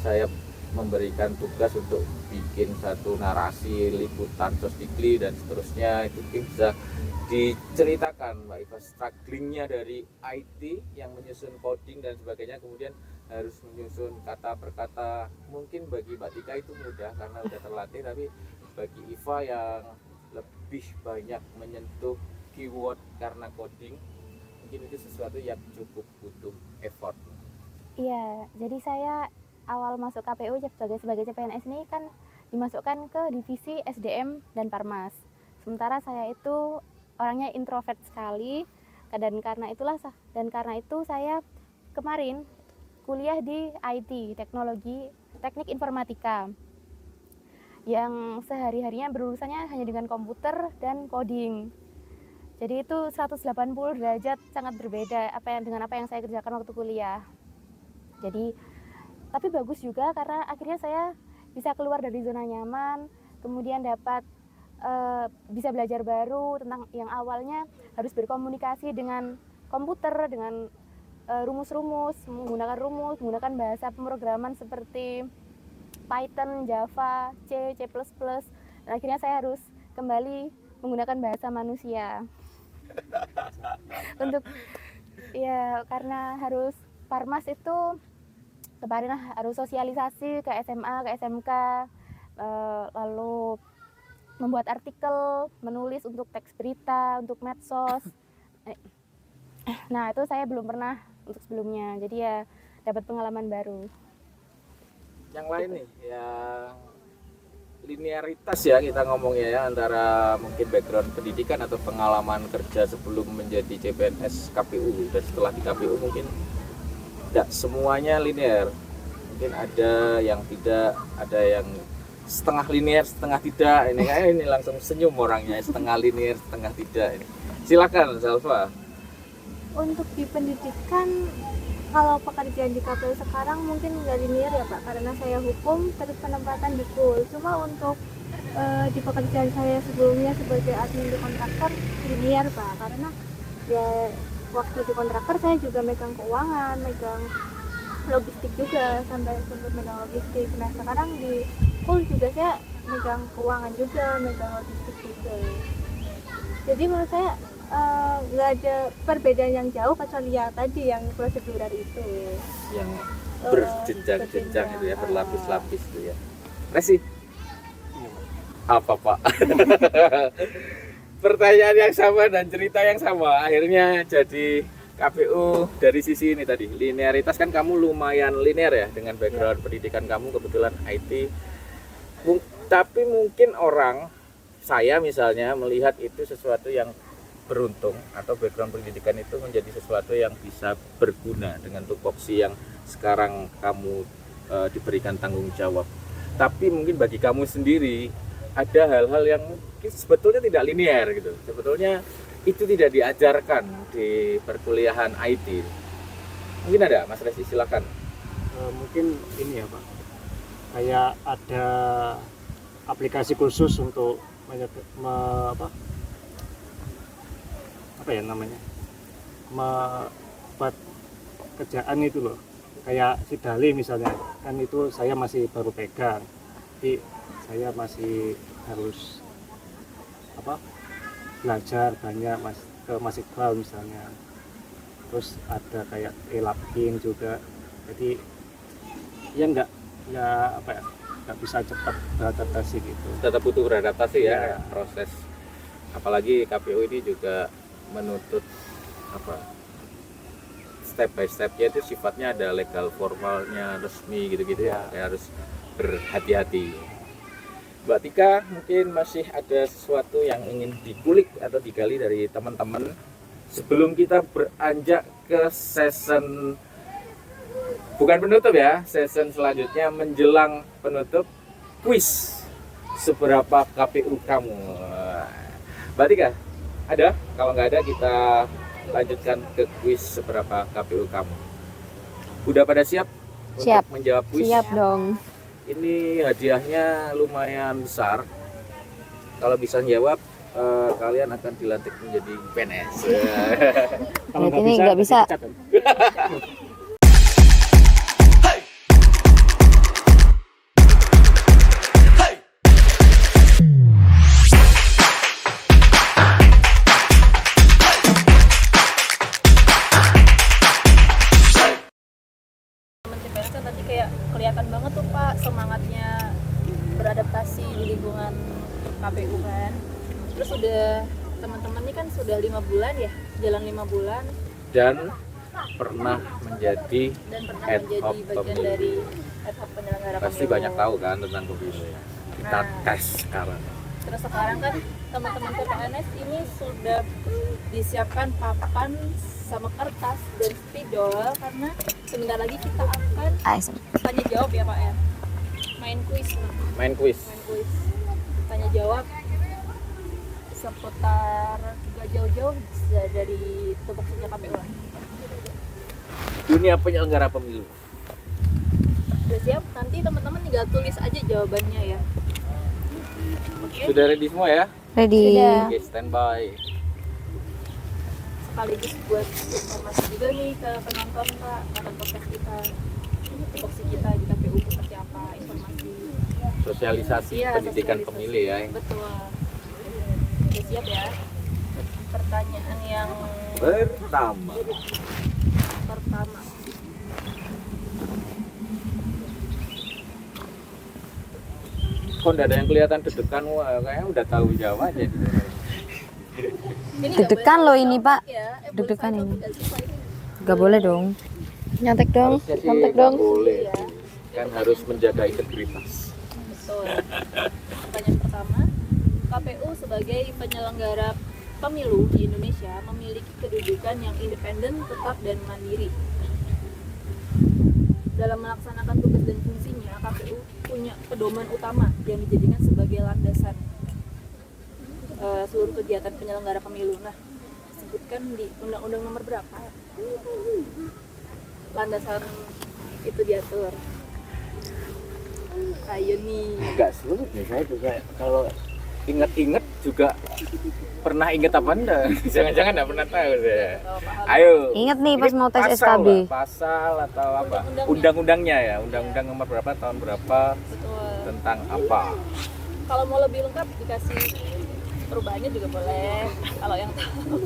saya memberikan tugas untuk bikin satu narasi liputan sosdikli dan seterusnya. Itu mungkin bisa diceritakan Mbak Iva strugglingnya dari IT yang menyusun coding dan sebagainya, kemudian harus menyusun kata per kata. Mungkin bagi Mbak Tika itu mudah karena udah terlatih, tapi bagi Iva yang lebih banyak menyentuh keyword karena coding, mungkin itu sesuatu yang cukup butuh effort. Iya, jadi saya awal masuk KPU sebagai CPNS ini kan dimasukkan ke divisi SDM dan Parmas. Sementara saya itu orangnya introvert sekali, dan karena itu saya kemarin kuliah di IT, teknik informatika, yang sehari-harinya berurusannya hanya dengan komputer dan coding. Jadi itu 180 derajat sangat berbeda dengan apa yang saya kerjakan waktu kuliah. Jadi tapi bagus juga karena akhirnya saya bisa keluar dari zona nyaman, kemudian dapat bisa belajar baru tentang yang awalnya harus berkomunikasi dengan komputer, dengan rumus-rumus, menggunakan bahasa pemrograman seperti Python, Java, C++, dan akhirnya saya harus kembali menggunakan bahasa manusia. Untuk ya karena harus Parmas itu kemarin harus sosialisasi ke SMA, ke SMK, lalu membuat artikel, menulis untuk teks berita, untuk medsos. Nah itu saya belum pernah untuk sebelumnya, jadi ya dapat pengalaman baru. Yang lain nih, yang linearitas ya kita ngomongnya ya, antara mungkin background pendidikan atau pengalaman kerja sebelum menjadi CPNS KPU dan setelah di KPU mungkin tidak semuanya linear. Mungkin ada yang tidak, ada yang setengah linear, setengah tidak. Ini langsung senyum orangnya, setengah linear, setengah tidak. Ini silakan Salva. Untuk di pendidikan, kalau pekerjaan di KPU sekarang mungkin nggak linear ya Pak, karena saya hukum terus penempatan di pool. Cuma untuk di pekerjaan saya sebelumnya sebagai admin di kontraktor linear Pak, karena ya waktu di kontraktor saya juga megang keuangan, megang logistik juga, sampai sempat megang logistik. Nah sekarang di pool juga saya megang keuangan juga, megang logistik juga. Jadi menurut saya nggak ada perbedaan yang jauh kecuali yang tadi yang prosedural itu yang berjenjang-jenjang itu ya, berlapis-lapis itu ya. Resi apa Pak? Pertanyaan yang sama dan cerita yang sama, akhirnya jadi KPU dari sisi ini tadi, linearitas. Kan kamu lumayan linear ya dengan background pendidikan kamu, kebetulan IT. Tapi mungkin orang saya misalnya melihat itu sesuatu yang beruntung, atau background pendidikan itu menjadi sesuatu yang bisa berguna dengan tupoksi yang sekarang kamu diberikan tanggung jawab. Tapi mungkin bagi kamu sendiri ada hal-hal yang mungkin sebetulnya tidak linear gitu. Sebetulnya itu tidak diajarkan di perkuliahan IT. Mungkin ada, Mas Resi, silakan. Mungkin ini ya Pak, kayak ada aplikasi khusus untuk apa ya namanya, membuat kerjaan itu loh, kayak Sidali misalnya, kan itu saya masih baru pegang, jadi saya masih harus belajar banyak ke Masikal misalnya, terus ada kayak e-labking juga, jadi ya nggak bisa cepat beradaptasi gitu. Tetap butuh beradaptasi Ya. proses. Apalagi KPU ini juga menuntut step by stepnya itu sifatnya ada legal formalnya, resmi gitu-gitu ya. Kayak harus berhati-hati. Mbak Tika, mungkin masih ada sesuatu yang ingin dikulik atau digali dari teman-teman sebelum kita beranjak ke season, bukan penutup ya, season selanjutnya menjelang penutup, kuis seberapa KPU kamu. Mbak Tika, ada? Kalau nggak ada, kita lanjutkan ke kuis seberapa KPU kamu. Udah pada siap? Siap. Untuk menjawab kuis? Siap dong. Ini hadiahnya lumayan besar. Kalau bisa jawab, kalian akan dilantik menjadi PNS. Kalau Berarti ini nggak bisa. dipecat, kan? CPNS kan tadi kayak kelihatan banget tuh Pak semangatnya beradaptasi di lingkungan KPU kan. Terus udah teman-teman ini kan sudah 5 bulan ya, jalan 5 bulan Dan pernah menjadi dan pernah ad menjadi hoc bagian pemilu. dari ad hoc penyelenggara Pasti pemilu. banyak tahu kan tentang pemilu ya. Kita Nah. tes sekarang. Terus sekarang kan teman-teman CPNS ini sudah disiapkan papan sama kertas dan spidol karena sebentar lagi kita akan tanya jawab ya Pak ya. Main kuis. Main kuis. Main kuis. Tanya jawab seputar gak jauh-jauh dari tupoksinya KPU. Dunia penyelenggara pemilu. Udah siap? Nanti teman-teman tinggal tulis aja jawabannya ya. Oke. Sudah ready semua ya? Ready. Sudah. Oke, standby. Sekaligus buat informasi juga nih ke penonton Pak akan podcast kita, tupoksi kita di KPU seperti apa, informasi. Sosialisasi Iya, pendidikan sosialisasi. pemilih ya. Betul. Udah siap ya? Pertanyaan yang Pertama. pertama. Kok nggak ada yang kelihatan deg-degan? Wah, kayaknya udah tahu jawabannya. Ini Deg-degan nggak loh boleh ini, topik Pak. ya. Deg-degan boleh ini. topik nggak sih, Pak, ini? Gak boleh dong. Nyontek dong, Harusnya sih nyontek nggak dong. boleh. Iya. Kan harus menjaga integritas. Betul. Pertanyaan pertama, KPU sebagai penyelenggara pemilu di Indonesia memiliki kedudukan yang independen, tetap, dan mandiri. Dalam melaksanakan tugas dan fungsinya, KPU punya pedoman utama yang dijadikan sebagai landasan seluruh kegiatan penyelenggara pemilu. Nah, disebutkan di Undang-Undang nomor berapa? Landasan itu diatur. Ayo nih. Enggak sulit nih, saya juga kalau inget-inget juga pernah inget apa enggak? Jangan-jangan enggak pernah tahu saya. Ayo. Ingat nih pas Ini mau tes pasal, SKB. Mbak. Pasal atau apa? Undang-undangnya ya, undang-undang nomor berapa tahun berapa Betul. tentang apa? Kalau mau lebih lengkap dikasih perubahannya juga boleh. Kalau yang tahu.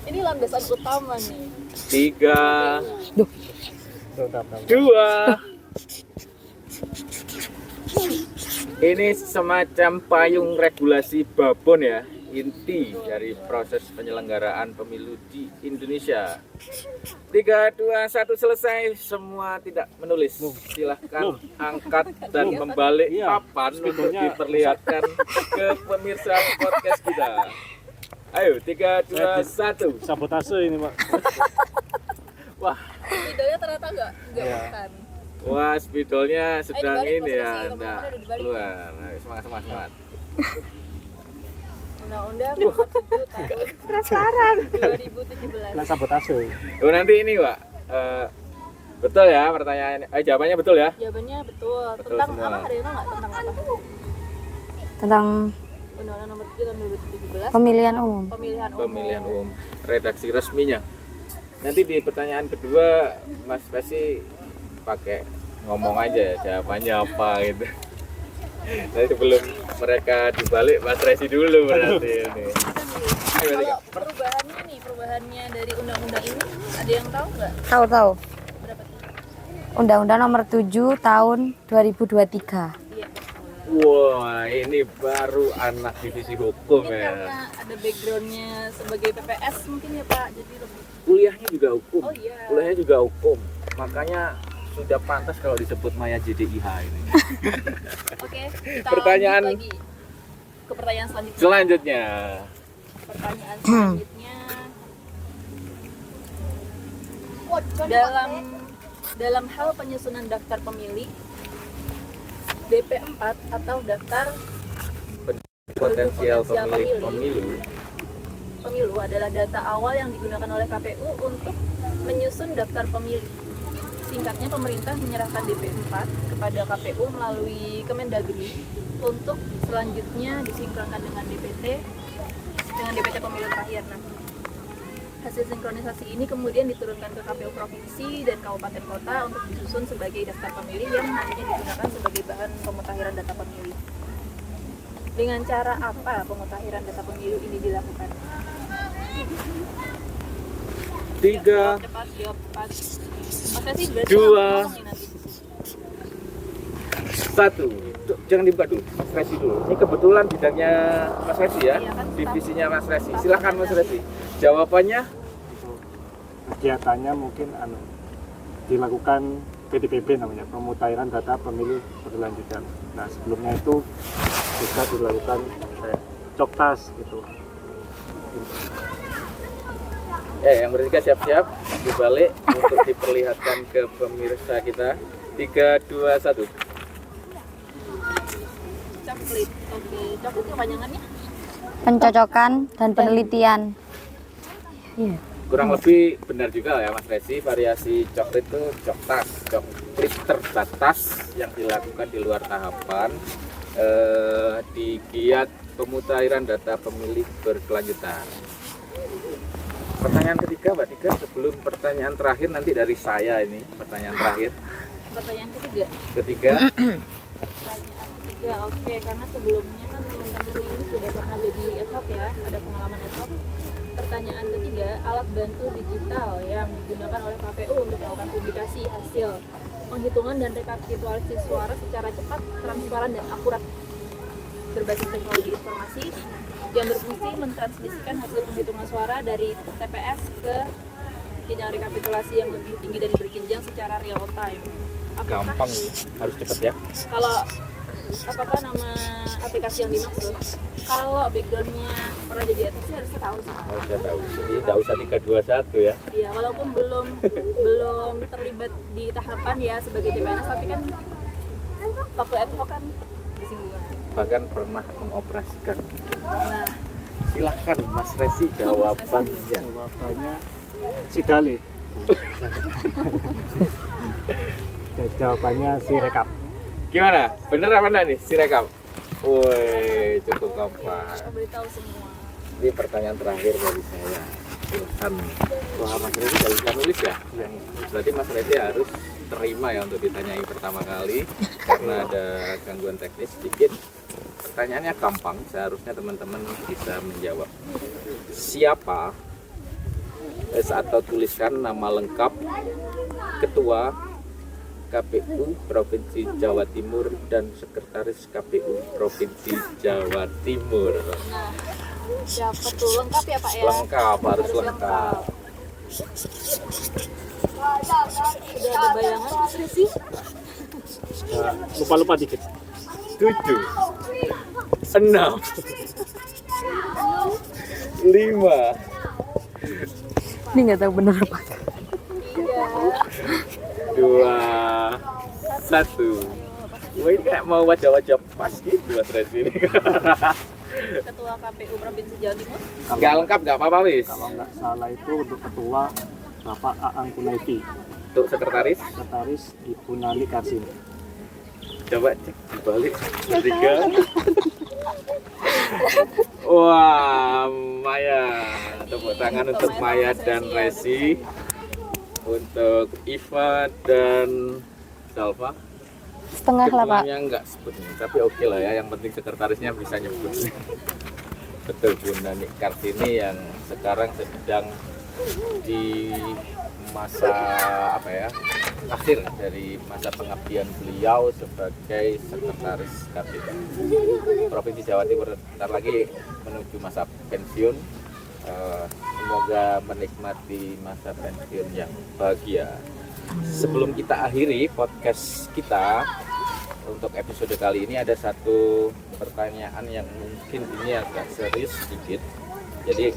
Ini landasan utama nih. 3, Tetap. 2. Ini semacam payung regulasi babon ya. inti dari proses penyelenggaraan pemilu di Indonesia. 3, 2, 1 selesai. Semua tidak menulis. Silahkan angkat dan membalik papan untuk diperlihatkan ke pemirsa podcast kita. Ayo, 3, 2, 1. Sabotase ini, Pak. Wah, Videonya ternyata nggak bukan. wah, spidolnya sedang dibalik, ini ya, posisi nah, teman-teman udah dibalik. keluar. Ayo, semangat. Undang-Undang 47 tahun 2017. Nah, sabotase. Oh, nanti ini, Pak. Betul ya pertanyaannya? Jawabannya betul ya? Jawabannya betul. Betul Tentang semua. apa? Ada yang tahu nggak tentang apa? Tentang Undang-Undang nomor 7 tahun 2017. pemilihan umum. Pemilihan umum, redaksi resminya. Nanti di pertanyaan kedua Mas Pesi pakai ngomong aja jawabannya apa gitu. Nanti sebelum mereka dibalik Mas Resi dulu berarti ini. Kalau perubahannya dari undang-undang ini ada yang tahu nggak? Tahu. Berapa tuh? Undang-Undang nomor 7 tahun 2023. Iya. Wah, ini baru anak divisi hukum Mungkin ya. karena ada backgroundnya sebagai PPS mungkin ya Pak, jadi lebih. Kuliahnya juga hukum. Oh iya. Kuliahnya juga hukum. Makanya sudah pantas kalau disebut Maya JDIH ini. Oke, kita Pertanyaan- lanjut lagi ke pertanyaan selanjutnya. Selanjutnya, Pertanyaan selanjutnya dalam hal penyusunan daftar pemilih DP4 atau daftar potensial pemilu adalah data awal yang digunakan oleh KPU untuk menyusun daftar pemilih. Singkatnya, pemerintah menyerahkan DP4 kepada KPU melalui Kemendagri untuk selanjutnya disinkronkan dengan DPT pemilu terakhir. Nah, hasil sinkronisasi ini kemudian diturunkan ke KPU provinsi dan kabupaten kota untuk disusun sebagai daftar pemilih yang nantinya digunakan sebagai bahan pemutakhiran data pemilih. Dengan cara apa pemutakhiran data pemilu ini dilakukan? 3, Cepat, jawab cepat. Mas Resi berarti 2. ngomong nih nanti. 1. Jangan dibuka dulu, Mas Resi dulu. Ini kebetulan bidangnya Mas Resi ya, Iya kan, divisinya Mas Resi. Silahkan Mas Resi. Jawabannya Untuk kegiatannya mungkin dilakukan PDPB namanya, pemutakhiran data pemilih berkelanjutan. Nah, sebelumnya itu bisa dilakukan kayak coktas gitu. yang bertiga siap-siap dibalik untuk diperlihatkan ke pemirsa kita. 3, 2, 1. Coklit. Oke, coklit kepanjangannya? Pencocokan dan penelitian. Kurang lebih benar juga ya Mas Resi, variasi coklit itu coklit terbatas yang dilakukan di luar tahapan di giat pemutakhiran data pemilih berkelanjutan. Pertanyaan ketiga Mbak Tika, sebelum pertanyaan terakhir nanti dari saya ini, pertanyaan terakhir. Pertanyaan ketiga. Ketiga, Pertanyaan ketiga, oke, karena sebelumnya kan teman-teman ini sudah pernah jadi ad hoc ya, ada pengalaman ad hoc. Pertanyaan ketiga, alat bantu digital yang digunakan oleh KPU untuk melakukan publikasi hasil penghitungan dan rekapitulasi suara secara cepat, transparan, dan akurat berbasis teknologi informasi yang berfungsi mentransmisikan hasil penghitungan suara dari TPS ke jenjang rekapitulasi yang lebih tinggi dan berjenjang secara real time. Apakah gampang, harus cepat ya. kalau apakah nama aplikasi yang dimaksud? Kalau backgroundnya pernah jadi atas sih harusnya tahu sih. Harusnya tahu, jadi tidak usah 3, 2, 1 ya. Iya, walaupun belum terlibat di tahapan ya sebagai TPNS, tapi kan waktu ad hoc kan disinggung. Bahkan pernah mengoperasikan. Nah, Silahkan Mas Resi jawabannya. Jawabannya Sidale. Jawabannya Sirekap. Gimana? Bener apa enggak nih Sirekap? Woi, cukup gampang. kita beritahu semua. Ini pertanyaan terakhir dari saya. Silahkan. Wah, Mas Resi nggak bisa nulis ya? Berarti Mas Resi harus terima ya untuk ditanyai pertama kali karena ada gangguan teknis sedikit. Pertanyaannya gampang, seharusnya teman-teman bisa menjawab. Siapa atau tuliskan nama lengkap Ketua KPU Provinsi Jawa Timur dan Sekretaris KPU Provinsi Jawa Timur. Nah, Dapat tuh lengkap ya Pak ya? Lengkap, harus lengkap. Udah ada bayangan nggak sih? Lupa-lupa dikit. 7 6 5 Ini nggak tahu bener apa. 2 1. Wah, ini kayak mau wajah-wajah pas gitu Mas Resi ini. Ketua KPU Provinsi Jawa Timur. Nggak lengkap nggak apa-apa wis. Kalau nggak salah itu untuk ketua Bapak Aang Kunaifi, Untuk sekretaris sekretaris Ibu Nani Karsin. coba cek dibalik 3. Wah, Maya. Tepuk tangan untuk Maya dan Resi. Untuk Iva dan Salva. Setengah lah Pak. Ketuanya nggak sebut nih, tapi oke lah ya. Yang penting sekretarisnya bisa nyebut. Betul, Bu Nani Kartini yang sekarang sedang di masa apa ya, akhir dari masa pengabdian beliau sebagai sekretaris KPU Provinsi Jawa Timur. Bentar lagi menuju masa pensiun. Semoga menikmati masa pensiun yang bahagia. Sebelum kita akhiri podcast kita untuk episode kali ini, ada satu pertanyaan yang mungkin ini agak serius sedikit. Jadi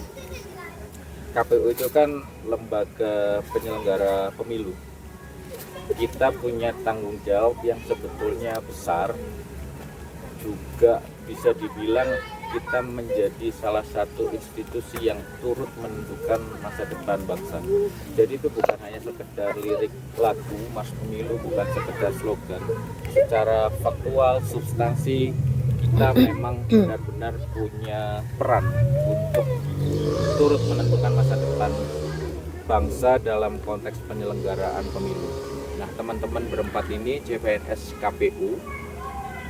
KPU itu kan lembaga penyelenggara pemilu. Kita punya tanggung jawab yang sebetulnya besar. Juga bisa dibilang kita menjadi salah satu institusi yang turut menentukan masa depan bangsa. Jadi itu bukan hanya sekedar lirik lagu Mas Pemilu, bukan sekedar slogan. Secara faktual, substansi, kita memang benar-benar punya peran untuk turut menentukan masa depan bangsa dalam konteks penyelenggaraan pemilu. Nah, teman-teman berempat ini CPNS KPU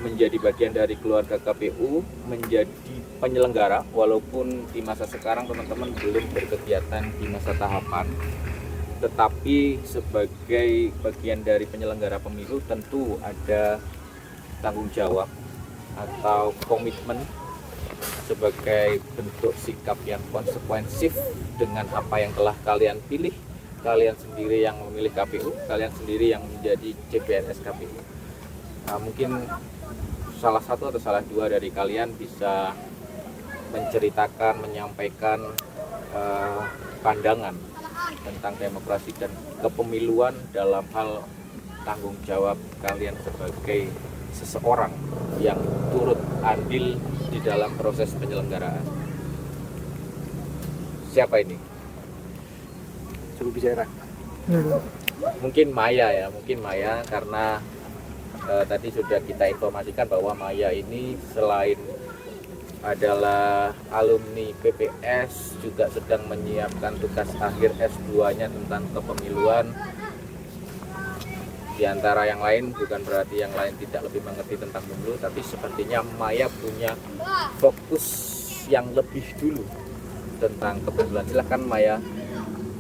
menjadi bagian dari keluarga KPU, menjadi penyelenggara, walaupun di masa sekarang teman-teman belum berkegiatan di masa tahapan, tetapi sebagai bagian dari penyelenggara pemilu tentu ada tanggung jawab atau komitmen sebagai bentuk sikap yang konsekuensif dengan apa yang telah kalian pilih, kalian sendiri yang memilih KPU, kalian sendiri yang menjadi CPNS KPU. Nah, mungkin salah satu atau salah dua dari kalian bisa menceritakan, menyampaikan pandangan tentang demokrasi dan kepemiluan dalam hal tanggung jawab kalian sebagai seseorang yang turut andil di dalam proses penyelenggaraan. Siapa ini? Coba bicara. Mungkin Maya ya, mungkin Maya karena tadi sudah kita informasikan bahwa Maya ini selain adalah alumni PPS juga sedang menyiapkan tugas akhir S2-nya tentang kepemiluan. Di antara yang lain, bukan berarti yang lain tidak lebih mengerti tentang pemilu, tapi sepertinya Maya punya fokus yang lebih dulu tentang kepemiluan. Silakan Maya.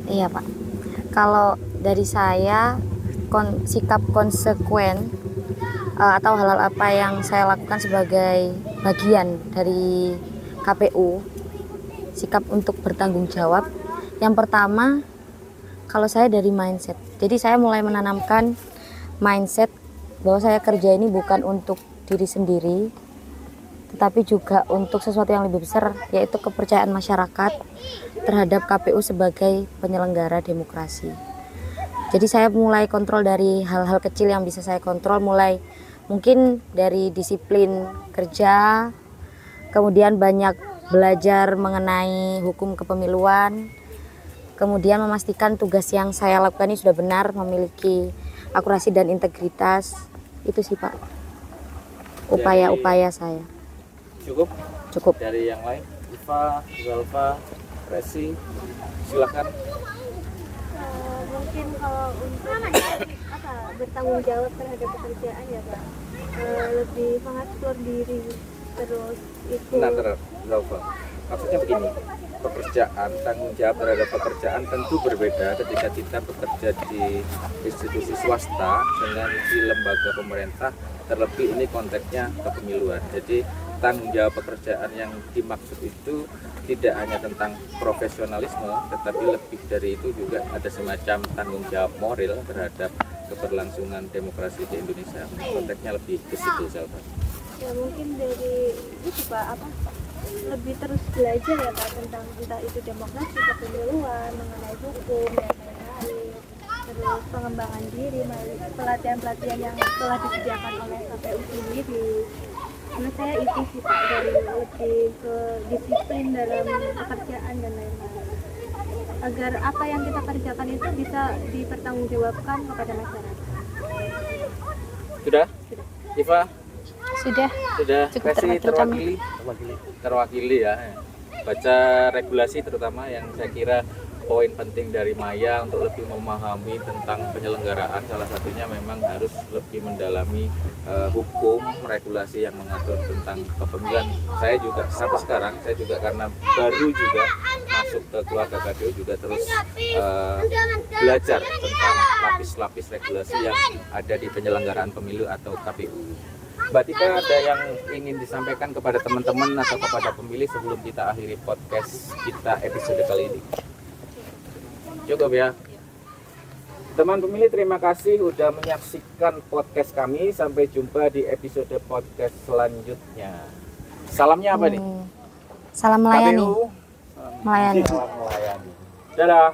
Iya Pak. Kalau dari saya sikap konsekuen atau hal-hal apa yang saya lakukan sebagai bagian dari KPU, sikap untuk bertanggung jawab. Yang pertama, kalau saya dari mindset. Jadi saya mulai menanamkan mindset bahwa saya kerja ini bukan untuk diri sendiri, tetapi juga untuk sesuatu yang lebih besar, yaitu kepercayaan masyarakat terhadap KPU sebagai penyelenggara demokrasi. Jadi saya mulai kontrol dari hal-hal kecil yang bisa saya kontrol, mulai mungkin dari disiplin kerja, kemudian banyak belajar mengenai hukum kepemiluan, kemudian memastikan tugas yang saya lakukan ini sudah benar, memiliki akurasi dan integritas. Itu sih Pak, upaya-upaya saya. Cukup. Dari yang lain, Iva, Zalfa, Resi, silakan. Mungkin kalau untuk bertanggung jawab terhadap pekerjaan ya Pak, lebih mengatur diri, terus itu. Nah, Zalfa, maksudnya begini, pekerjaan, tanggung jawab terhadap pekerjaan tentu berbeda ketika kita bekerja di institusi swasta dengan di lembaga pemerintah, terlebih ini konteksnya kepemiluan. Jadi tanggung jawab pekerjaan yang dimaksud itu tidak hanya tentang profesionalisme, tetapi lebih dari itu juga ada semacam tanggung jawab moral terhadap keberlangsungan demokrasi di Indonesia. Konteksnya lebih ke situ, Salva. Ya mungkin dari itu Pak, lebih terus belajar ya Pak tentang entah itu demokrasi, kepemiluan, mengenai hukum dan lain-lain. Terus pengembangan diri melalui pelatihan-pelatihan yang telah disediakan oleh KPU sendiri. Menurut saya itu sih Pak, dari lebih ke disiplin dalam pekerjaan dan lain-lain. Agar apa yang kita kerjakan itu bisa dipertanggungjawabkan kepada masyarakat. Sudah? Iva? Sudah cukup Kasih terwakili. terwakili ya. Baca regulasi terutama yang saya kira poin penting dari Maya untuk lebih memahami tentang penyelenggaraan, salah satunya memang harus lebih mendalami hukum regulasi yang mengatur tentang kepemiluan. Saya juga sampai sekarang saya juga karena baru juga masuk ke keluarga KPU juga terus belajar tentang lapis-lapis regulasi yang ada di penyelenggaraan pemilu atau KPU. Mbak Tika, ada yang ingin disampaikan kepada teman-teman atau kepada pemilih sebelum kita akhiri podcast kita episode kali ini? Cukup ya. Teman pemilih, terima kasih sudah menyaksikan podcast kami. Sampai jumpa di episode podcast selanjutnya. Salamnya apa nih? Salam melayani. KPU. Melayani. Salam melayani. Dadah.